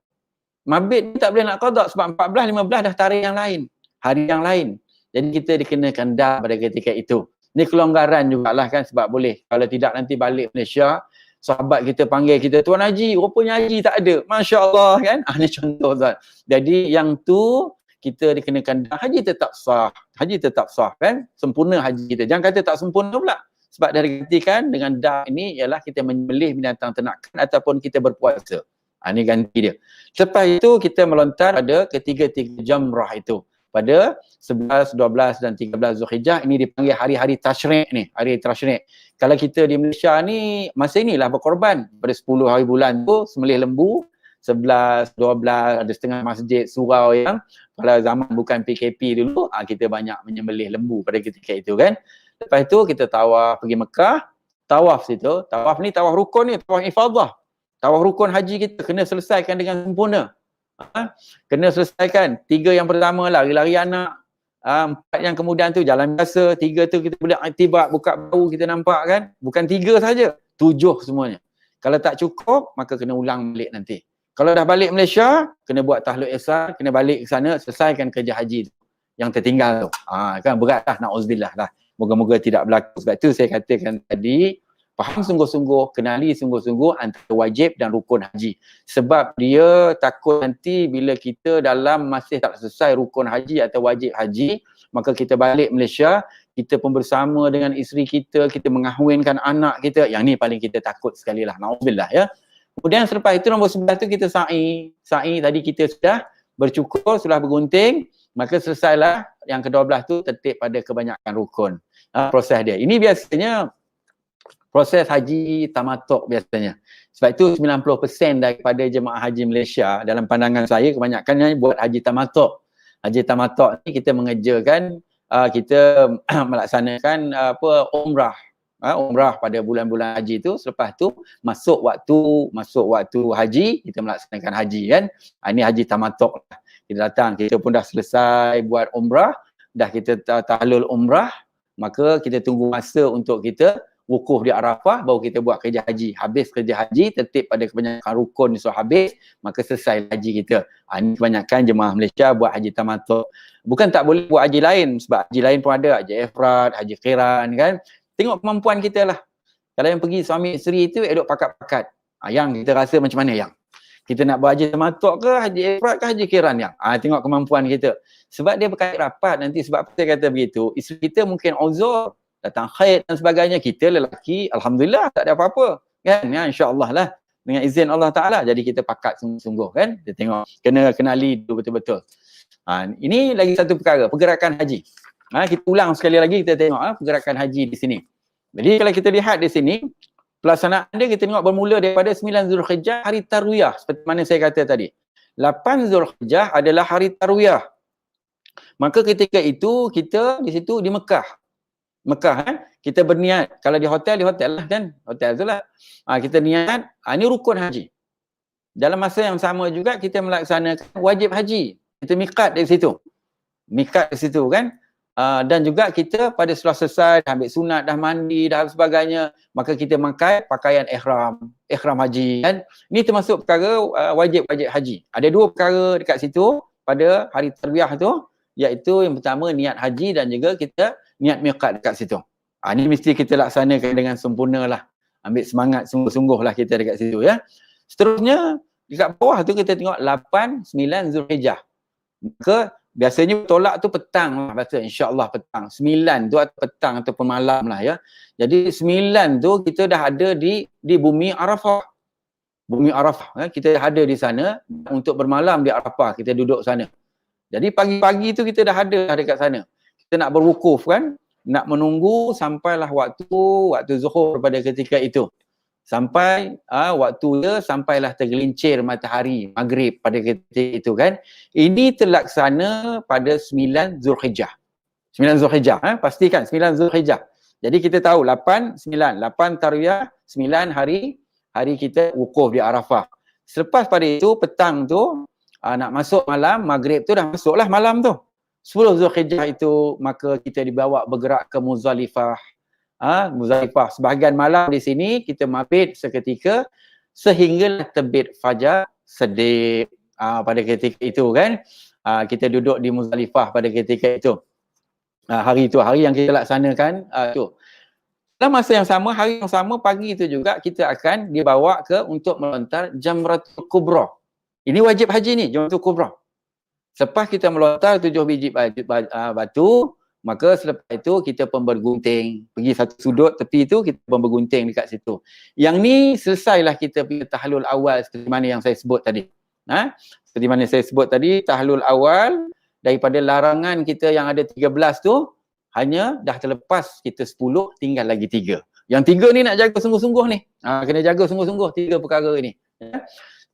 Mabit ni tak boleh nak qada sebab 14, 15 dah tarikh yang lain. Hari yang lain. Jadi kita dikenakan dam pada ketika itu. Ni kelonggaran jugalah kan sebab boleh. Kalau tidak nanti balik Malaysia, sahabat kita panggil kita, Tuan Haji, rupanya Haji tak ada. Masya Allah kan. Ini contoh Ustaz. Jadi yang tu kita dikenakan haji tetap sah. Haji tetap sah kan. Sempurna haji kita. Jangan kata tak sempurna pula. Sebab dari gantikan dengan dah ini ialah kita menyembelih binatang ternakan ataupun kita berpuasa. Ini ganti dia. Lepas itu kita melontar pada ketiga-tiga jamrah itu. Pada 11, 12 dan 13 Zulhijjah, ini dipanggil hari-hari tasyrik ni, hari tasyrik. Kalau kita di Malaysia ni, masa inilah berkorban. Pada 10 hari bulan tu, sembelih lembu, 11, 12, ada setengah masjid surau yang kalau zaman bukan PKP dulu, kita banyak menyembelih lembu pada ketika itu kan. Lepas itu kita tawaf pergi Mekah, tawaf situ, tawaf ni tawaf rukun ni, tawaf ifadah. Tawaf rukun haji kita kena selesaikan dengan sempurna. Kena selesaikan. 3 yang pertama lah, lari-lari anak. 4 yang kemudian tu jalan biasa. 3 tu kita boleh aktibat, buka bau kita nampak kan. Bukan 3 saja, 7 semuanya. Kalau tak cukup, maka kena ulang balik nanti. Kalau dah balik Malaysia, kena buat tahlul ihsan, kena balik ke sana, selesaikan kerja haji yang tertinggal tu. Kan berat lah, na'udzubillah lah. Moga-moga tidak berlaku. Sebab tu saya katakan tadi, faham sungguh-sungguh, kenali sungguh-sungguh antara wajib dan rukun haji. Sebab dia takut nanti bila kita dalam masih tak selesai rukun haji atau wajib haji, maka kita balik Malaysia, kita pun bersama dengan isteri kita, kita mengahwinkan anak kita. Yang ni paling kita takut sekali lah. Na'udzubillah ya. Kemudian selepas itu nombor 11 tu kita sa'i. Sa'i tadi kita sudah bercukur, sudah bergunting, maka selesailah yang ke-12 tu tertib pada kebanyakan rukun. Proses dia. Ini biasanya proses haji tamatuk biasanya. Sebab itu 90% daripada jemaah haji Malaysia dalam pandangan saya kebanyakannya buat haji tamatuk. Haji tamatuk ni kita mengerjakan, kita melaksanakan umrah. Umrah pada bulan-bulan haji tu, selepas tu masuk waktu haji, kita melaksanakan haji kan. Ini haji tamatuk lah. Kita datang, kita pun dah selesai buat umrah, dah kita tahlul umrah, maka kita tunggu masa untuk kita wukuf di Arafah, baru kita buat kerja haji. Habis kerja haji, tertib pada kebanyakan rukun ni habis, maka selesai haji kita. Ini kebanyakan jemaah Malaysia buat haji tamatuk. Bukan tak boleh buat haji lain, sebab haji lain pun ada, haji ifrad, haji qiran kan. Tengok kemampuan kita lah. Kalau yang pergi suami isteri itu elok pakat-pakat. Yang kita rasa macam mana yang? Kita nak buat haji tamatuk ke, haji ifrad ke, haji qiran yang? Tengok kemampuan kita. Sebab dia berkait rapat nanti, sebab kita kata begitu, isteri kita mungkin uzur, datang khaid dan sebagainya. Kita lelaki, alhamdulillah tak ada apa-apa. Kan? Ya, insya-Allah lah. Dengan izin Allah Ta'ala. Jadi kita pakat sungguh-sungguh kan. Kita tengok, kena kenali betul-betul. Ini lagi satu perkara, pergerakan haji. Kita ulang sekali lagi, kita tengok pergerakan haji di sini. Jadi kalau kita lihat di sini, pelaksanaan dia kita tengok bermula daripada 9 Zulhijjah, hari Tarwiyah. Seperti mana saya kata tadi. 8 Zulhijjah adalah hari Tarwiyah. Maka ketika itu, kita di situ di Mekah. Kita berniat. Kalau di hotel lah kan. Hotel tu lah. Kita niat, ini rukun haji. Dalam masa yang sama juga, kita melaksanakan wajib haji. Kita miqat dari situ. Miqat dari situ kan. Dan juga kita pada setelah selesai, dah ambil sunat, dah mandi, dah sebagainya, maka kita memakai pakaian ihram haji kan. Ini termasuk perkara wajib-wajib haji. Ada dua perkara dekat situ pada hari Tarwiyah tu, iaitu yang pertama niat haji dan juga kita niat miqat dekat situ. Ini mesti kita laksanakan dengan sempurna lah. Ambil semangat sungguh-sungguh lah kita dekat situ ya. Seterusnya dekat bawah tu kita tengok 8, 9 Zulhijjah. Maka biasanya tolak tu petang lah, insya-Allah petang. 9 tu atau petang ataupun malam lah ya. Jadi 9 tu kita dah ada di bumi Arafah. Bumi Arafah kita dah ada di sana untuk bermalam di Arafah, kita duduk sana. Jadi pagi-pagi tu kita dah ada dekat sana. Kita nak berwukuf kan, nak menunggu sampailah waktu zuhur pada ketika itu. Sampai waktu dia sampailah tergelincir matahari maghrib pada ketika itu kan. Ini terlaksana pada 9 Zulhijjah. 9 Zulhijjah, pastikan 9 Zulhijjah. Jadi kita tahu 8 Tarwiyah, 9 hari kita wukuf di Arafah. Selepas pada itu petang tu nak masuk malam, maghrib tu dah masuklah malam tu. 10 Zulhijjah itu maka kita dibawa bergerak ke Muzdalifah. Muzdalifah sebahagian malam di sini kita mabit seketika sehingga terbit fajar sedip pada ketika itu kan. Kita duduk di Muzdalifah pada ketika itu. Hari itu hari yang kita laksanakan tu. Dalam masa yang sama, hari yang sama pagi itu juga kita akan dibawa ke untuk melontar Jamratul Kubra. Ini wajib haji ni, Jamratul Kubra. Selepas kita melontar 7 biji batu, maka selepas itu kita pun bergunting. Pergi satu sudut tepi itu, kita pun bergunting dekat situ. Yang ni selesailah kita punya tahlul awal seperti mana yang saya sebut tadi. Seperti mana saya sebut tadi, tahlul awal daripada larangan kita yang ada 13 tu, hanya dah terlepas kita 10, tinggal lagi 3. Yang 3 ni nak jaga sungguh-sungguh ni. Kena jaga sungguh-sungguh 3 perkara ni.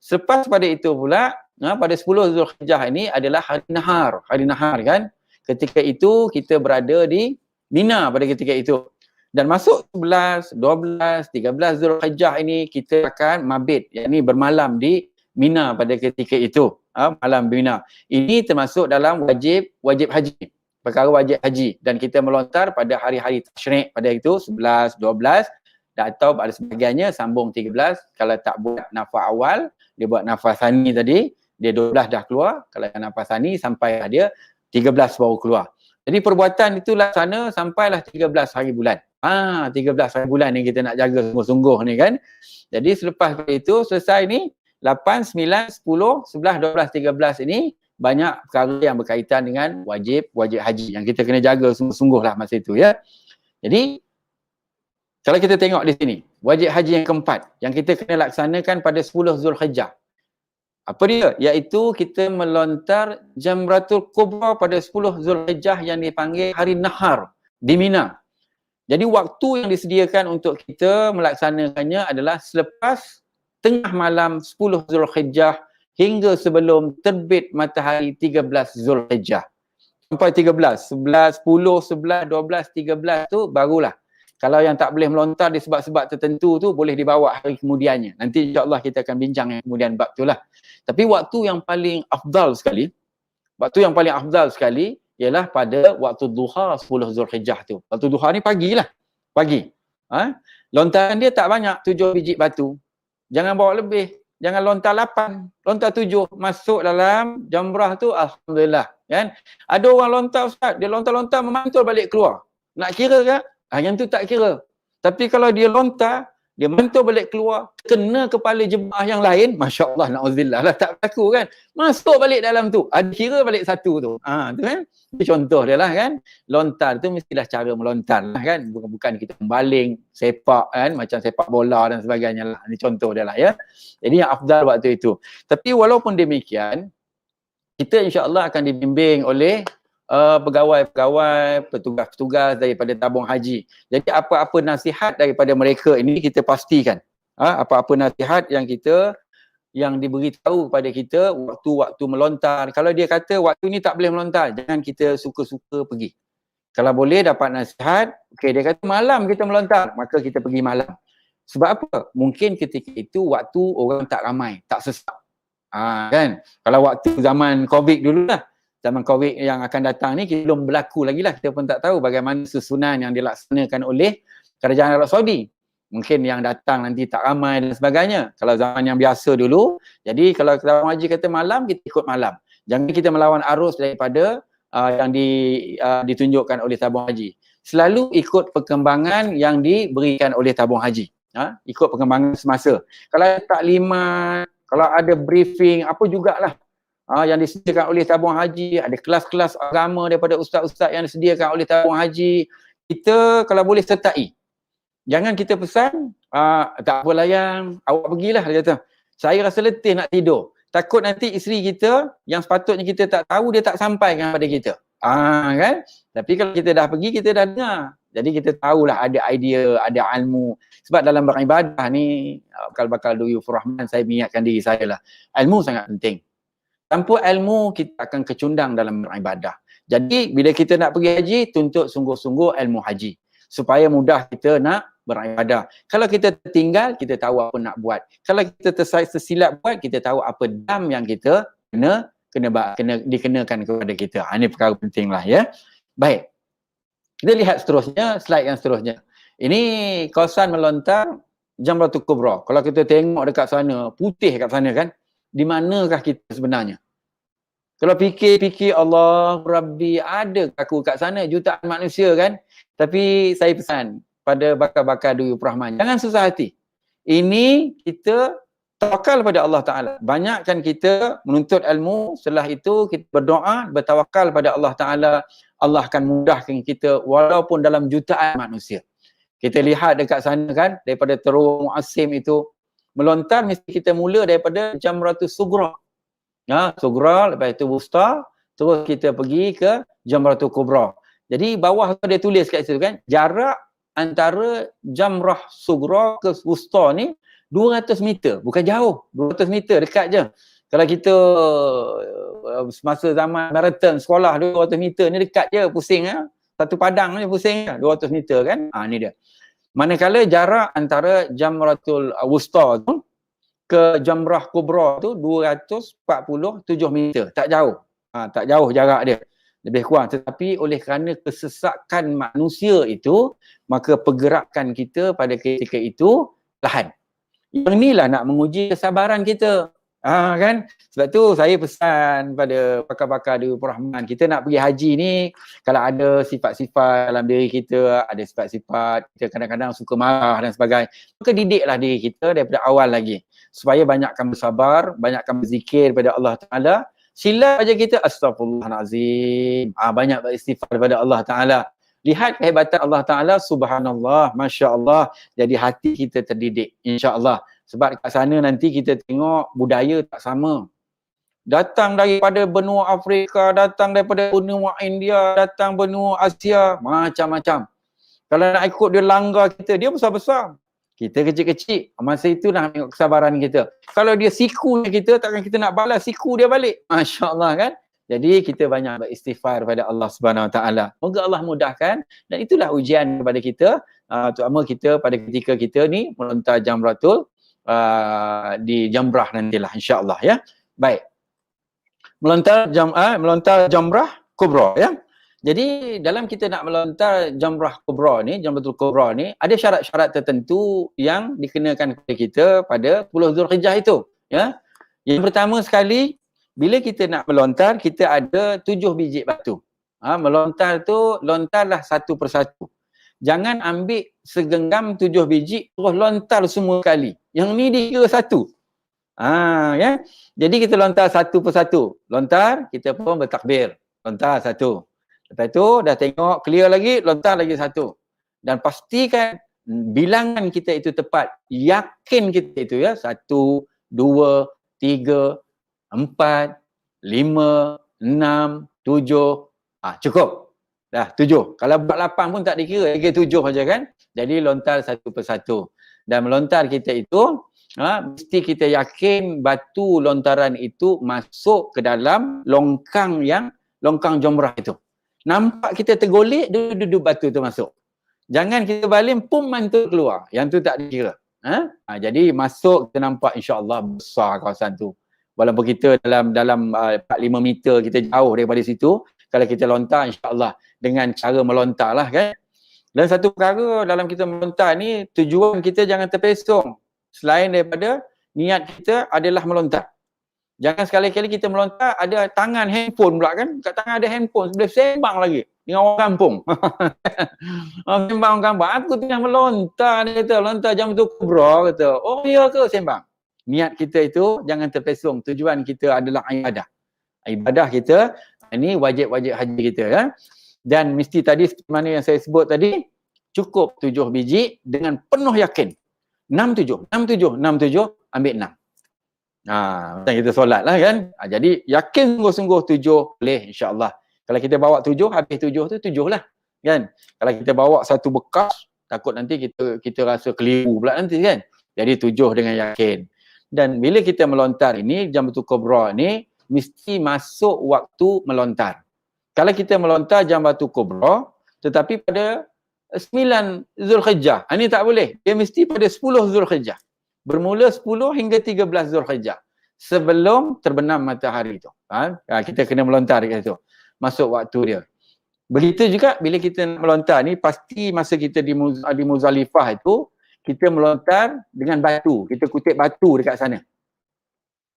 Selepas pada itu pula, pada 10 Zulhijjah ini adalah hari nahar. Hari nahar kan. Ketika itu kita berada di Mina pada ketika itu. Dan masuk 11, 12, 13 Zulhijjah ini kita akan mabit. Yang ini bermalam di Mina pada ketika itu. Malam Mina. Ini termasuk dalam wajib haji. Perkara wajib haji. Dan kita melontar pada hari-hari tasyrik pada itu 11, 12 atau ada sebagainya sambung 13. Kalau tak buat nafas awal, dia buat nafas sani tadi, dia 12 dah keluar. Kalau nafas sani sampai dia 13 baru keluar. Jadi perbuatan itu laksana sampailah 13 hari bulan. 13 hari bulan ni kita nak jaga sungguh-sungguh ni kan. Jadi selepas itu selesai ni 8, 9, 10, 11, 12, 13 ini banyak perkara yang berkaitan dengan wajib haji yang kita kena jaga sungguh-sungguh lah masa itu ya. Jadi kalau kita tengok di sini, wajib haji yang keempat yang kita kena laksanakan pada 10 Zulhijjah. Apa dia? Iaitu kita melontar Jamratul Kubra pada 10 Zulhijjah yang dipanggil hari Nahar di Mina. Jadi waktu yang disediakan untuk kita melaksanakannya adalah selepas tengah malam 10 Zulhijjah hingga sebelum terbit matahari 13 Zulhijjah. Sampai 13, 11, 10, 11, 12, 13 tu barulah. Kalau yang tak boleh melontar di sebab-sebab tertentu tu boleh dibawa hari kemudiannya. Nanti insya-Allah kita akan bincang yang kemudian bab tu lah. Tapi waktu yang paling afdal sekali, ialah pada waktu duha 10 Zulhijjah tu. Waktu duha ni pagilah. Pagi. Lontaran dia tak banyak, 7 biji batu. Jangan bawa lebih. Jangan lontar 8, lontar 7. Masuk dalam jamrah tu, alhamdulillah. Kan? Ada orang lontar ustaz, dia lontar-lontar memantul balik keluar. Nak kira ke? Yang tu tak kira. Tapi kalau dia lontar, dia mantul balik keluar, kena kepala jemaah yang lain, Masya Allah, na'udzubillah lah, tak berlaku kan. Masuk balik dalam tu, ada kira balik satu tu. Tu kan. Itu contoh dia lah kan. Lontar tu mestilah cara melontar lah kan. Bukan kita membaling, sepak kan, macam sepak bola dan sebagainya lah. Ini contoh dia lah ya. Jadi yang afdal waktu itu. Tapi walaupun demikian, kita insya-Allah akan dibimbing oleh pegawai-pegawai, petugas-petugas daripada tabung haji. Jadi apa-apa nasihat daripada mereka ini kita pastikan. Apa-apa nasihat yang diberitahu kepada kita waktu-waktu melontar. Kalau dia kata waktu ni tak boleh melontar, jangan kita suka-suka pergi. Kalau boleh dapat nasihat, dia kata malam kita melontar, maka kita pergi malam. Sebab apa? Mungkin ketika itu waktu orang tak ramai, tak sesak. Kan? Kalau waktu zaman COVID dulu lah, zaman COVID yang akan datang ni kita belum berlaku lagi lah. Kita pun tak tahu bagaimana susunan yang dilaksanakan oleh kerajaan Arab Saudi. Mungkin yang datang nanti tak ramai dan sebagainya. Kalau zaman yang biasa dulu, jadi kalau tabung haji kata malam, kita ikut malam. Jangan kita melawan arus daripada yang ditunjukkan oleh tabung haji. Selalu ikut perkembangan yang diberikan oleh tabung haji. Ikut perkembangan semasa. Kalau taklimat, kalau ada briefing, apa jugalah. Yang disediakan oleh tabung haji, ada kelas-kelas agama daripada ustaz-ustaz yang disediakan oleh tabung haji, kita kalau boleh sertai. Jangan kita pesan, tak apalah yang awak pergilah, dia kata. Saya rasa letih nak tidur. Takut nanti isteri kita yang sepatutnya kita tak tahu, dia tak sampaikan kepada kita. Kan? Tapi kalau kita dah pergi, kita dah dengar. Jadi kita tahulah ada idea, ada ilmu. Sebab dalam beribadah ni, bakal Duyufur Rahman, saya mengingatkan diri saya lah. Ilmu sangat penting. Tanpa ilmu, kita akan kecundang dalam beribadah. Jadi, bila kita nak pergi haji, tuntut sungguh-sungguh ilmu haji. Supaya mudah kita nak beribadah. Kalau kita tertinggal, kita tahu apa nak buat. Kalau kita tersilap buat, kita tahu apa dam yang kita kena dikenakan kepada kita. Ini perkara penting lah ya. Baik. Kita lihat seterusnya, slide yang seterusnya. Ini kawasan melontar Jamratul Kubra. Kalau kita tengok dekat sana, putih kat sana kan. Di manakah kita sebenarnya? Kalau fikir-fikir Allah Rabbi, ada aku kat sana jutaan manusia kan. Tapi saya pesan pada bakal-bakal Duyufur Rahman, jangan susah hati. Ini kita tawakal pada Allah Ta'ala. Banyakkan kita menuntut ilmu, setelah itu kita berdoa, bertawakal pada Allah Ta'ala. Allah akan mudahkan kita walaupun dalam jutaan manusia. Kita lihat dekat sana kan, daripada Terowong Mu'asim itu, melontar mesti kita mula daripada Jamratul Sugra. Sugra, lepas itu Wusta, terus kita pergi ke Jamratul Kubra. Jadi bawah tu dia tulis kat situ kan, jarak antara Jamrah Sugra ke Wusta ni 200 meter, bukan jauh, 200 meter, dekat je. Kalau kita semasa zaman marathon sekolah 200 meter ni dekat je, pusing ya. Satu padang ni pusing ya, 200 meter kan. Ni dia. Manakala jarak antara Jamratul Wusta tu ke Jamrah Kubra tu 247 meter. Tak jauh. Tak jauh jarak dia. lebih kurang. Tetapi oleh kerana kesesakan manusia itu, maka pergerakan kita pada ketika itu lahan. Yang inilah nak menguji kesabaran kita. Kan? Sebab tu saya pesan pada pakar-pakar di Rahman, kita nak pergi haji ni, kalau ada sifat-sifat dalam diri kita, ada sifat-sifat kita kadang-kadang suka marah dan sebagainya, maka didiklah diri kita daripada awal lagi. Supaya banyakkan bersabar, banyakkan berzikir pada Allah Ta'ala. Sila aja kita, astaghfirullahalazim. Banyak beristighfar kepada Allah Ta'ala. Lihat kehebatan Allah Ta'ala, subhanallah, masya Allah. Jadi hati kita terdidik, insya Allah. Sebab kat sana nanti kita tengok budaya tak sama. Datang daripada benua Afrika, datang daripada benua India, datang benua Asia, macam-macam. Kalau nak ikut dia langgar kita, dia besar-besar. Kita kecil-kecil. Masa itu nak tengok kesabaran kita. Kalau dia siku kita, takkan kita nak balas siku dia balik. Masya Allah kan. Jadi kita banyak beristighfar kepada Allah Subhanahu Wa Taala. Moga Allah mudahkan, dan itulah ujian kepada kita, terutama kita pada ketika kita ni melontar jamratul di jamrah nantilah insya-Allah ya. Baik. Melontar jamrah kubra ya. Jadi dalam kita nak melontar jamrah kubra ni, jamratul kubra ni, ada syarat-syarat tertentu yang dikenakan kepada kita pada 10 Zulhijjah itu ya. Yang pertama sekali, bila kita nak melontar, kita ada 7 biji batu. Melontar tu, lontarlah satu persatu. Jangan ambil segenggam 7 biji, terus lontar semua kali. Yang ni dikira satu. Ya. Jadi kita lontar satu persatu. Lontar, kita pun bertakbir. Lontar satu. Lepas tu, dah tengok clear lagi, lontar lagi satu. Dan pastikan bilangan kita itu tepat. Yakin kita itu ya. 1, 2, 3, 4, 5, 6, 7. Cukup. Dah 7. Kalau buat 8 pun tak dikira. Dikira 7 saja kan. Jadi lontar satu persatu. Dan melontar kita itu, mesti kita yakin batu lontaran itu masuk ke dalam longkang jamrah itu. Nampak kita tergolek, duduk batu tu masuk. Jangan kita baling, pum mantul keluar. Yang tu tak dikira. Jadi masuk, kita nampak insya-Allah besar kawasan tu. Walaupun kita dalam 4-5 meter kita jauh daripada situ, kalau kita lontar insya-Allah dengan cara melontar lah kan. Dan satu perkara dalam kita melontar ni, tujuan kita jangan terpesong. Selain daripada niat kita adalah melontar. Jangan sekali-kali kita melontar ada tangan handphone pula kan. Kat tangan ada handphone, boleh sembang lagi dengan orang kampung. Sembang orang kampung. Aku tengah melontar ni kata, lontar jam tu kubra kata. Oh ya ke, sembang. Niat kita itu jangan terpesong. Tujuan kita adalah ibadah. Ibadah kita, ini wajib-wajib haji kita ya. Dan mesti tadi seperti mana yang saya sebut tadi, cukup 7 biji dengan penuh yakin. 6-7, ambil 6. Macam kita solat lah kan. Jadi yakin sungguh-sungguh 7 boleh insya-Allah. Kalau kita bawa 7, habis 7 tu 7 lah kan. Kalau kita bawa satu bekas, takut nanti kita rasa keliru pula nanti kan. Jadi 7 dengan yakin. Dan bila kita melontar ini, jamratul kubra ni mesti masuk waktu melontar. Kalau kita melontar jamratul kubra tetapi pada 9 Zulhijjah, ini tak boleh. Dia mesti pada 10 Zulhijjah. Bermula 10 hingga 13 Zulhijjah. Sebelum terbenam matahari itu. Kita kena melontar dekat situ. Masuk waktu dia. Begitu juga bila kita melontar ni, pasti masa kita di Muzdalifah itu, kita melontar dengan batu. Kita kutip batu dekat sana.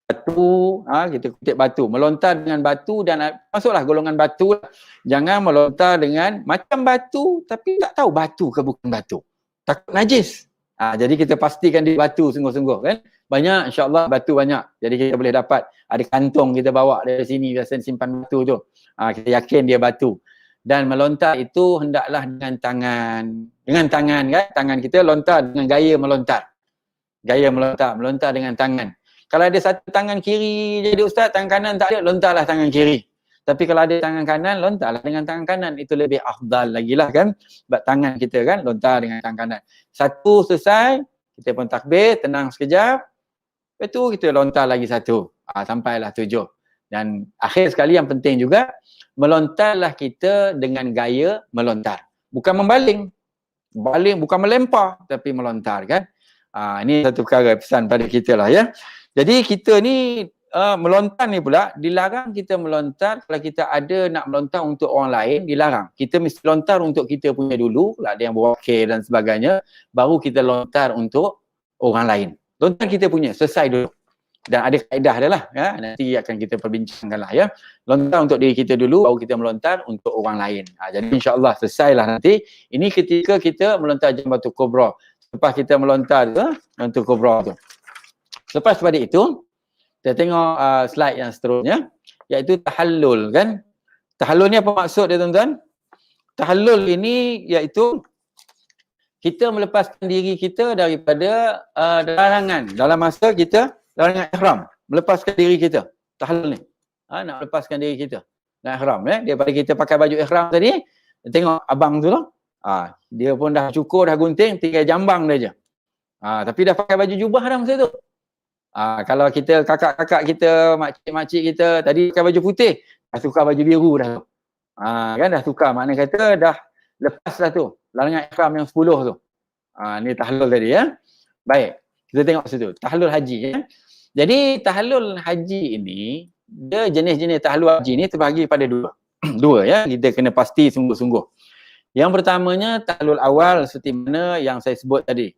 Batu, kita kutip batu. Melontar dengan batu dan masuklah golongan batu. Jangan melontar dengan macam batu tapi tak tahu batu ke bukan batu. Takut najis. Jadi kita pastikan di batu sungguh-sungguh kan. Banyak insya-Allah batu banyak. Jadi kita boleh dapat. Ada kantong kita bawa dari sini biasa simpan batu tu. Kita yakin dia batu. Dan melontar itu hendaklah dengan tangan. Dengan tangan kan. Tangan kita lontar dengan gaya melontar. Gaya melontar dengan tangan. Kalau ada satu tangan kiri jadi ustaz, tangan kanan tak ada, lontarlah tangan kiri. Tapi kalau ada tangan kanan, lontarlah dengan tangan kanan. Itu lebih afdal lagi lah kan. Sebab tangan kita kan, lontar dengan tangan kanan. Satu selesai, kita pun takbir, tenang sekejap. Lepas tu kita lontar lagi satu. Sampailah 7. Dan akhir sekali yang penting juga, melontarlah kita dengan gaya melontar. Bukan membaling. Baling bukan melempar, tapi melontar kan. Ini satu perkara pesan pada kita lah ya. Jadi kita ni melontar ni pula, dilarang kita melontar kalau kita ada nak melontar untuk orang lain, dilarang. Kita mesti lontar untuk kita punya dulu, kalau ada yang berwakil dan sebagainya, baru kita lontar untuk orang lain. Lontar kita punya, selesai dulu. Dan ada kaedah dia lah, ya. Nanti akan kita perbincangkan lah, ya. Lontar untuk diri kita dulu, baru kita melontar untuk orang lain. Jadi insyaAllah selesailah nanti. Ini ketika kita melontar Jamratul Kubra. Lepas kita melontar tu, Jamratul Kubra tu. Lepas pada itu, kita tengok slide yang seterusnya, iaitu tahallul, kan. Tahallul ni apa maksud dia, tuan-tuan? Tahallul ini iaitu kita melepaskan diri kita daripada larangan dalam masa kita larangan ihram, melepaskan diri kita. Tahallul ni. Nak melepaskan diri kita. Nak ihram, daripada kita pakai baju ihram tadi, tengok abang tu lah. Dia pun dah cukur, dah gunting, tinggal jambang dia je. Tapi dah pakai baju jubah dah masa tu. Kalau kita kakak-kakak kita, makcik-makcik kita tadi pakai baju putih, dah tukar baju biru dah tu. Kan dah tukar, makna kata dah lepas dah tu. Larangan ihram yang 10 tu. Ni tahallul tadi, ya. Baik, kita tengok situ. Tahallul haji, ya. Jadi tahallul haji ini, dia jenis-jenis tahallul haji ni terbahagi pada dua. Dua, ya. Kita kena pasti sungguh-sungguh. Yang pertamanya tahallul awal seperti mana yang saya sebut tadi.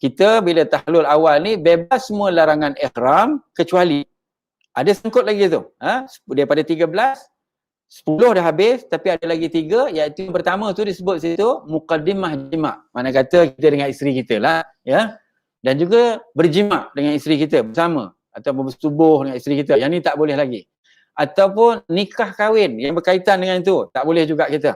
Kita bila tahallul awal ni bebas semua larangan ihram kecuali ada sangkut lagi tu. Daripada 13, 10 dah habis tapi ada lagi 3, iaitu yang pertama tu disebut situ muqaddimah jima'. Mana kata kita dengan isteri kita lah, ya. Dan juga berjima' dengan isteri kita bersama atau bersetubuh dengan isteri kita. Yang ni tak boleh lagi. Ataupun nikah kahwin yang berkaitan dengan itu, tak boleh juga kita.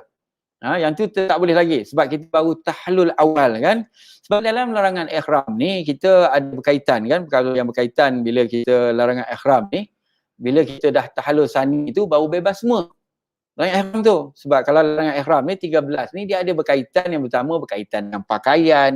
Yang tu tak boleh lagi sebab kita baru tahallul awal, kan. Sebab dalam larangan ihram ni kita ada berkaitan, kan, perkara yang berkaitan bila kita larangan ihram ni, bila kita dah tahallul sani tu baru bebas semua larangan ihram tu. Sebab kalau larangan ihram ni 13 ni dia ada berkaitan, yang pertama berkaitan dengan pakaian,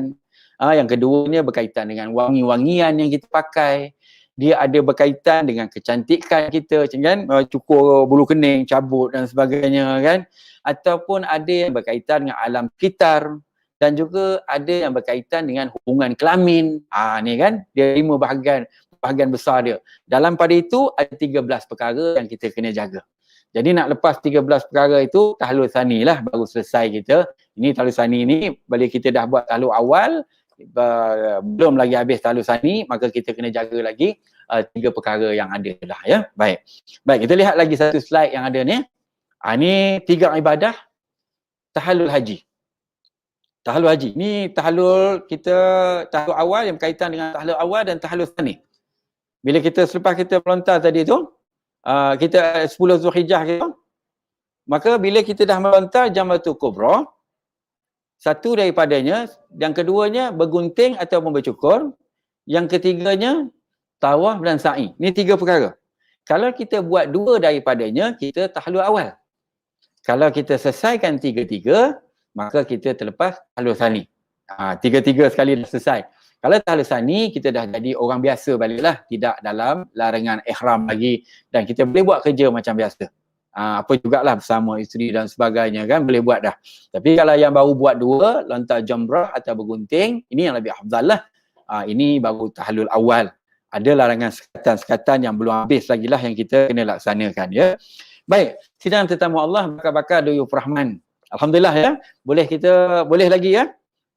yang keduanya berkaitan dengan wangi-wangian yang kita pakai, dia ada berkaitan dengan kecantikan kita, kan, cukur bulu kening, cabut dan sebagainya, kan. Ataupun ada yang berkaitan dengan alam sekitar dan juga ada yang berkaitan dengan hubungan kelamin. Ni kan, dia 5 bahagian besar dia. Dalam pada itu ada 13 perkara yang kita kena jaga. Jadi nak lepas 13 perkara itu tahallul sani lah baru selesai kita. Ini tahallul sani ni bila kita dah buat tahallul awal, belum lagi habis tahallul sani, maka kita kena jaga lagi 3 perkara yang ada lah, ya. Baik, kita lihat lagi satu slide yang ada ni. Ni 3 ibadah tahallul haji. Tahallul haji ni tahallul awal yang berkaitan dengan tahallul awal dan tahallul sani. Bila kita selepas kita melontar tadi tu, kita 10 Zulhijjah kita, maka bila kita dah melontar Jamratul Kubra, satu daripadanya, yang keduanya bergunting ataupun bercukur, yang ketiganya tawaf dan sa'i. Ni 3 perkara. Kalau kita buat 2 daripadanya, kita tahallul awal. Kalau kita selesaikan 3-3, maka kita terlepas tahallul sani. 3-3 sekali dah selesai. Kalau tahallul sani, kita dah jadi orang biasa baliklah, tidak dalam larangan ihram lagi, dan kita boleh buat kerja macam biasa. Apa jugalah bersama isteri dan sebagainya, kan, boleh buat dah. Tapi kalau yang baru buat 2, lontar jamrah atau bergunting, ini yang lebih afdal lah. Ini baru tahallul awal. Ada larangan sekatan-sekatan yang belum habis lagi lah yang kita kena laksanakan, ya. Baik, sidang tetamu Allah, bakar-bakar Duyuf Rahman. Alhamdulillah, ya. Boleh lagi, ya.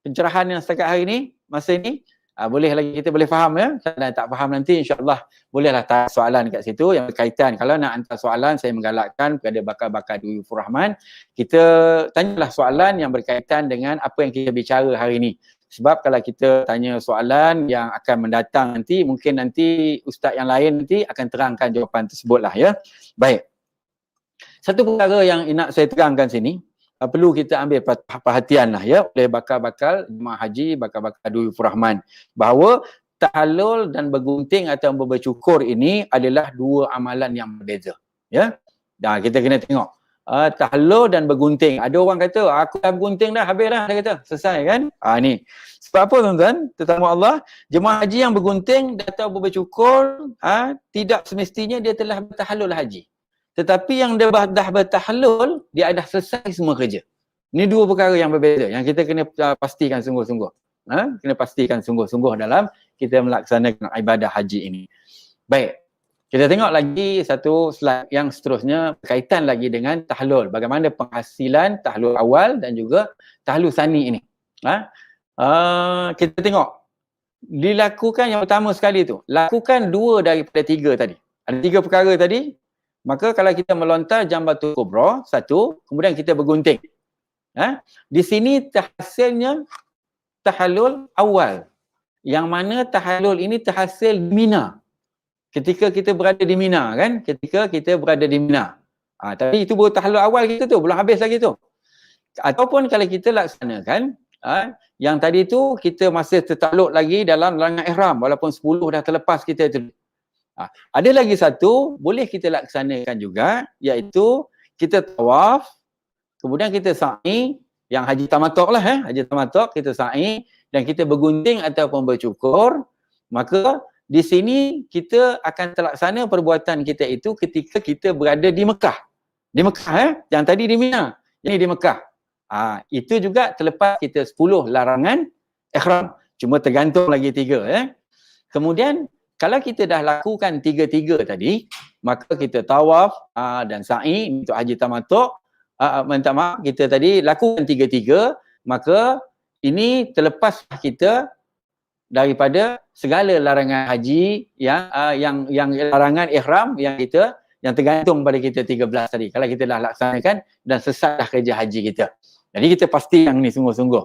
Pencerahan yang setakat hari ni, masa ni, boleh lagi, kita boleh faham, ya. Kalau tak faham nanti insya-Allah bolehlah tanya soalan kat situ yang berkaitan. Kalau nak hantar soalan, saya menggalakkan kepada bakar-bakar Duyuf Rahman, kita tanyalah soalan yang berkaitan dengan apa yang kita bicara hari ni. Sebab kalau kita tanya soalan yang akan mendatang nanti, mungkin nanti ustaz yang lain nanti akan terangkan jawapan tersebutlah, ya. Baik. Satu perkara yang nak saya terangkan sini, perlu kita ambil perhatian lah, ya, oleh bakal-bakal jemaah haji, bakal-bakal Duyuf Rahman, bahawa tahallul dan bergunting atau bercukur ini adalah 2 amalan yang berbeza, ya. Dan kita kena tengok tahallul dan bergunting. Ada orang kata aku dah bergunting dah, habis dah, dia kata selesai, kan. Ni sebab apa, tuan-tuan tetamu Allah, jemaah haji yang bergunting atau bercukur, tidak semestinya dia telah bertahallul haji. Tetapi yang dia dah bertahallul, dia dah selesai semua kerja. Ini 2 perkara yang berbeza yang kita kena pastikan sungguh-sungguh. Kena pastikan sungguh-sungguh dalam kita melaksanakan ibadah haji ini. Baik. Kita tengok lagi satu slide yang seterusnya berkaitan lagi dengan tahlul. Bagaimana penghasilan tahlul awal dan juga tahlul sani ini. Kita tengok. Dilakukan yang pertama sekali tu. Lakukan 2 daripada 3 tadi. Ada 3 perkara tadi. Maka kalau kita melontar jambatul kubra, 1, kemudian kita bergunting. Di sini terhasilnya tahallul awal. Yang mana tahallul ini terhasil di Mina. Ketika kita berada di Mina kan? Ketika kita berada di Mina. Tapi itu baru tahallul awal kita tu, belum habis lagi tu. Ataupun kalau kita laksanakan, yang tadi tu kita masih tertakluk lagi dalam larangan ihram walaupun 10 dah terlepas kita tu. Ada lagi satu, boleh kita laksanakan juga, iaitu kita tawaf, kemudian kita sa'i, yang haji tamatuk lah haji tamatuk, kita sa'i dan kita bergunting ataupun bercukur. Maka di sini kita akan terlaksana perbuatan kita itu ketika kita berada di Mekah. Di Mekah yang tadi di Mina, ini di Mekah. Itu juga terlepas kita 10 larangan ihram. Cuma tergantung lagi 3 Kemudian kalau kita dah lakukan 3-3 tadi, maka kita tawaf dan sa'i untuk haji tamatuk. Minta maaf, kita tadi lakukan 3-3, maka ini terlepas kita daripada segala larangan haji yang larangan ihram yang tergantung pada kita 13 tadi. Kalau kita dah laksanakan dan sesat dah kerja haji kita. Jadi kita pasti yang ni sungguh-sungguh.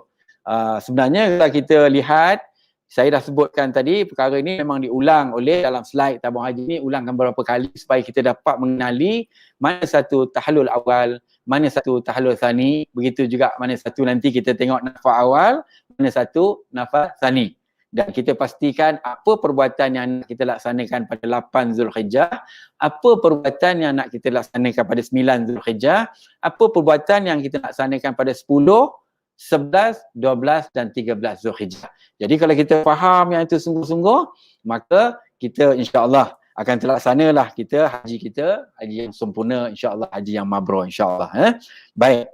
Sebenarnya kalau kita lihat, saya dah sebutkan tadi, perkara ini memang diulang oleh dalam slide tabung haji ni, ulangkan beberapa kali supaya kita dapat mengenali mana satu tahallul awal, mana satu tahallul tsani, begitu juga mana satu nanti kita tengok nafas awal, mana satu nafas tsani. Dan kita pastikan apa perbuatan yang nak kita laksanakan pada 8 Zulhijjah, apa perbuatan yang nak kita laksanakan pada 9 Zulhijjah, apa perbuatan yang kita laksanakan pada 10, 11, 12 dan 13 Zulhijjah. Jadi kalau kita faham yang itu sungguh-sungguh, maka kita insya-Allah akan terlaksanalah haji yang sempurna, insya-Allah haji yang mabrur insya-Allah. Baik.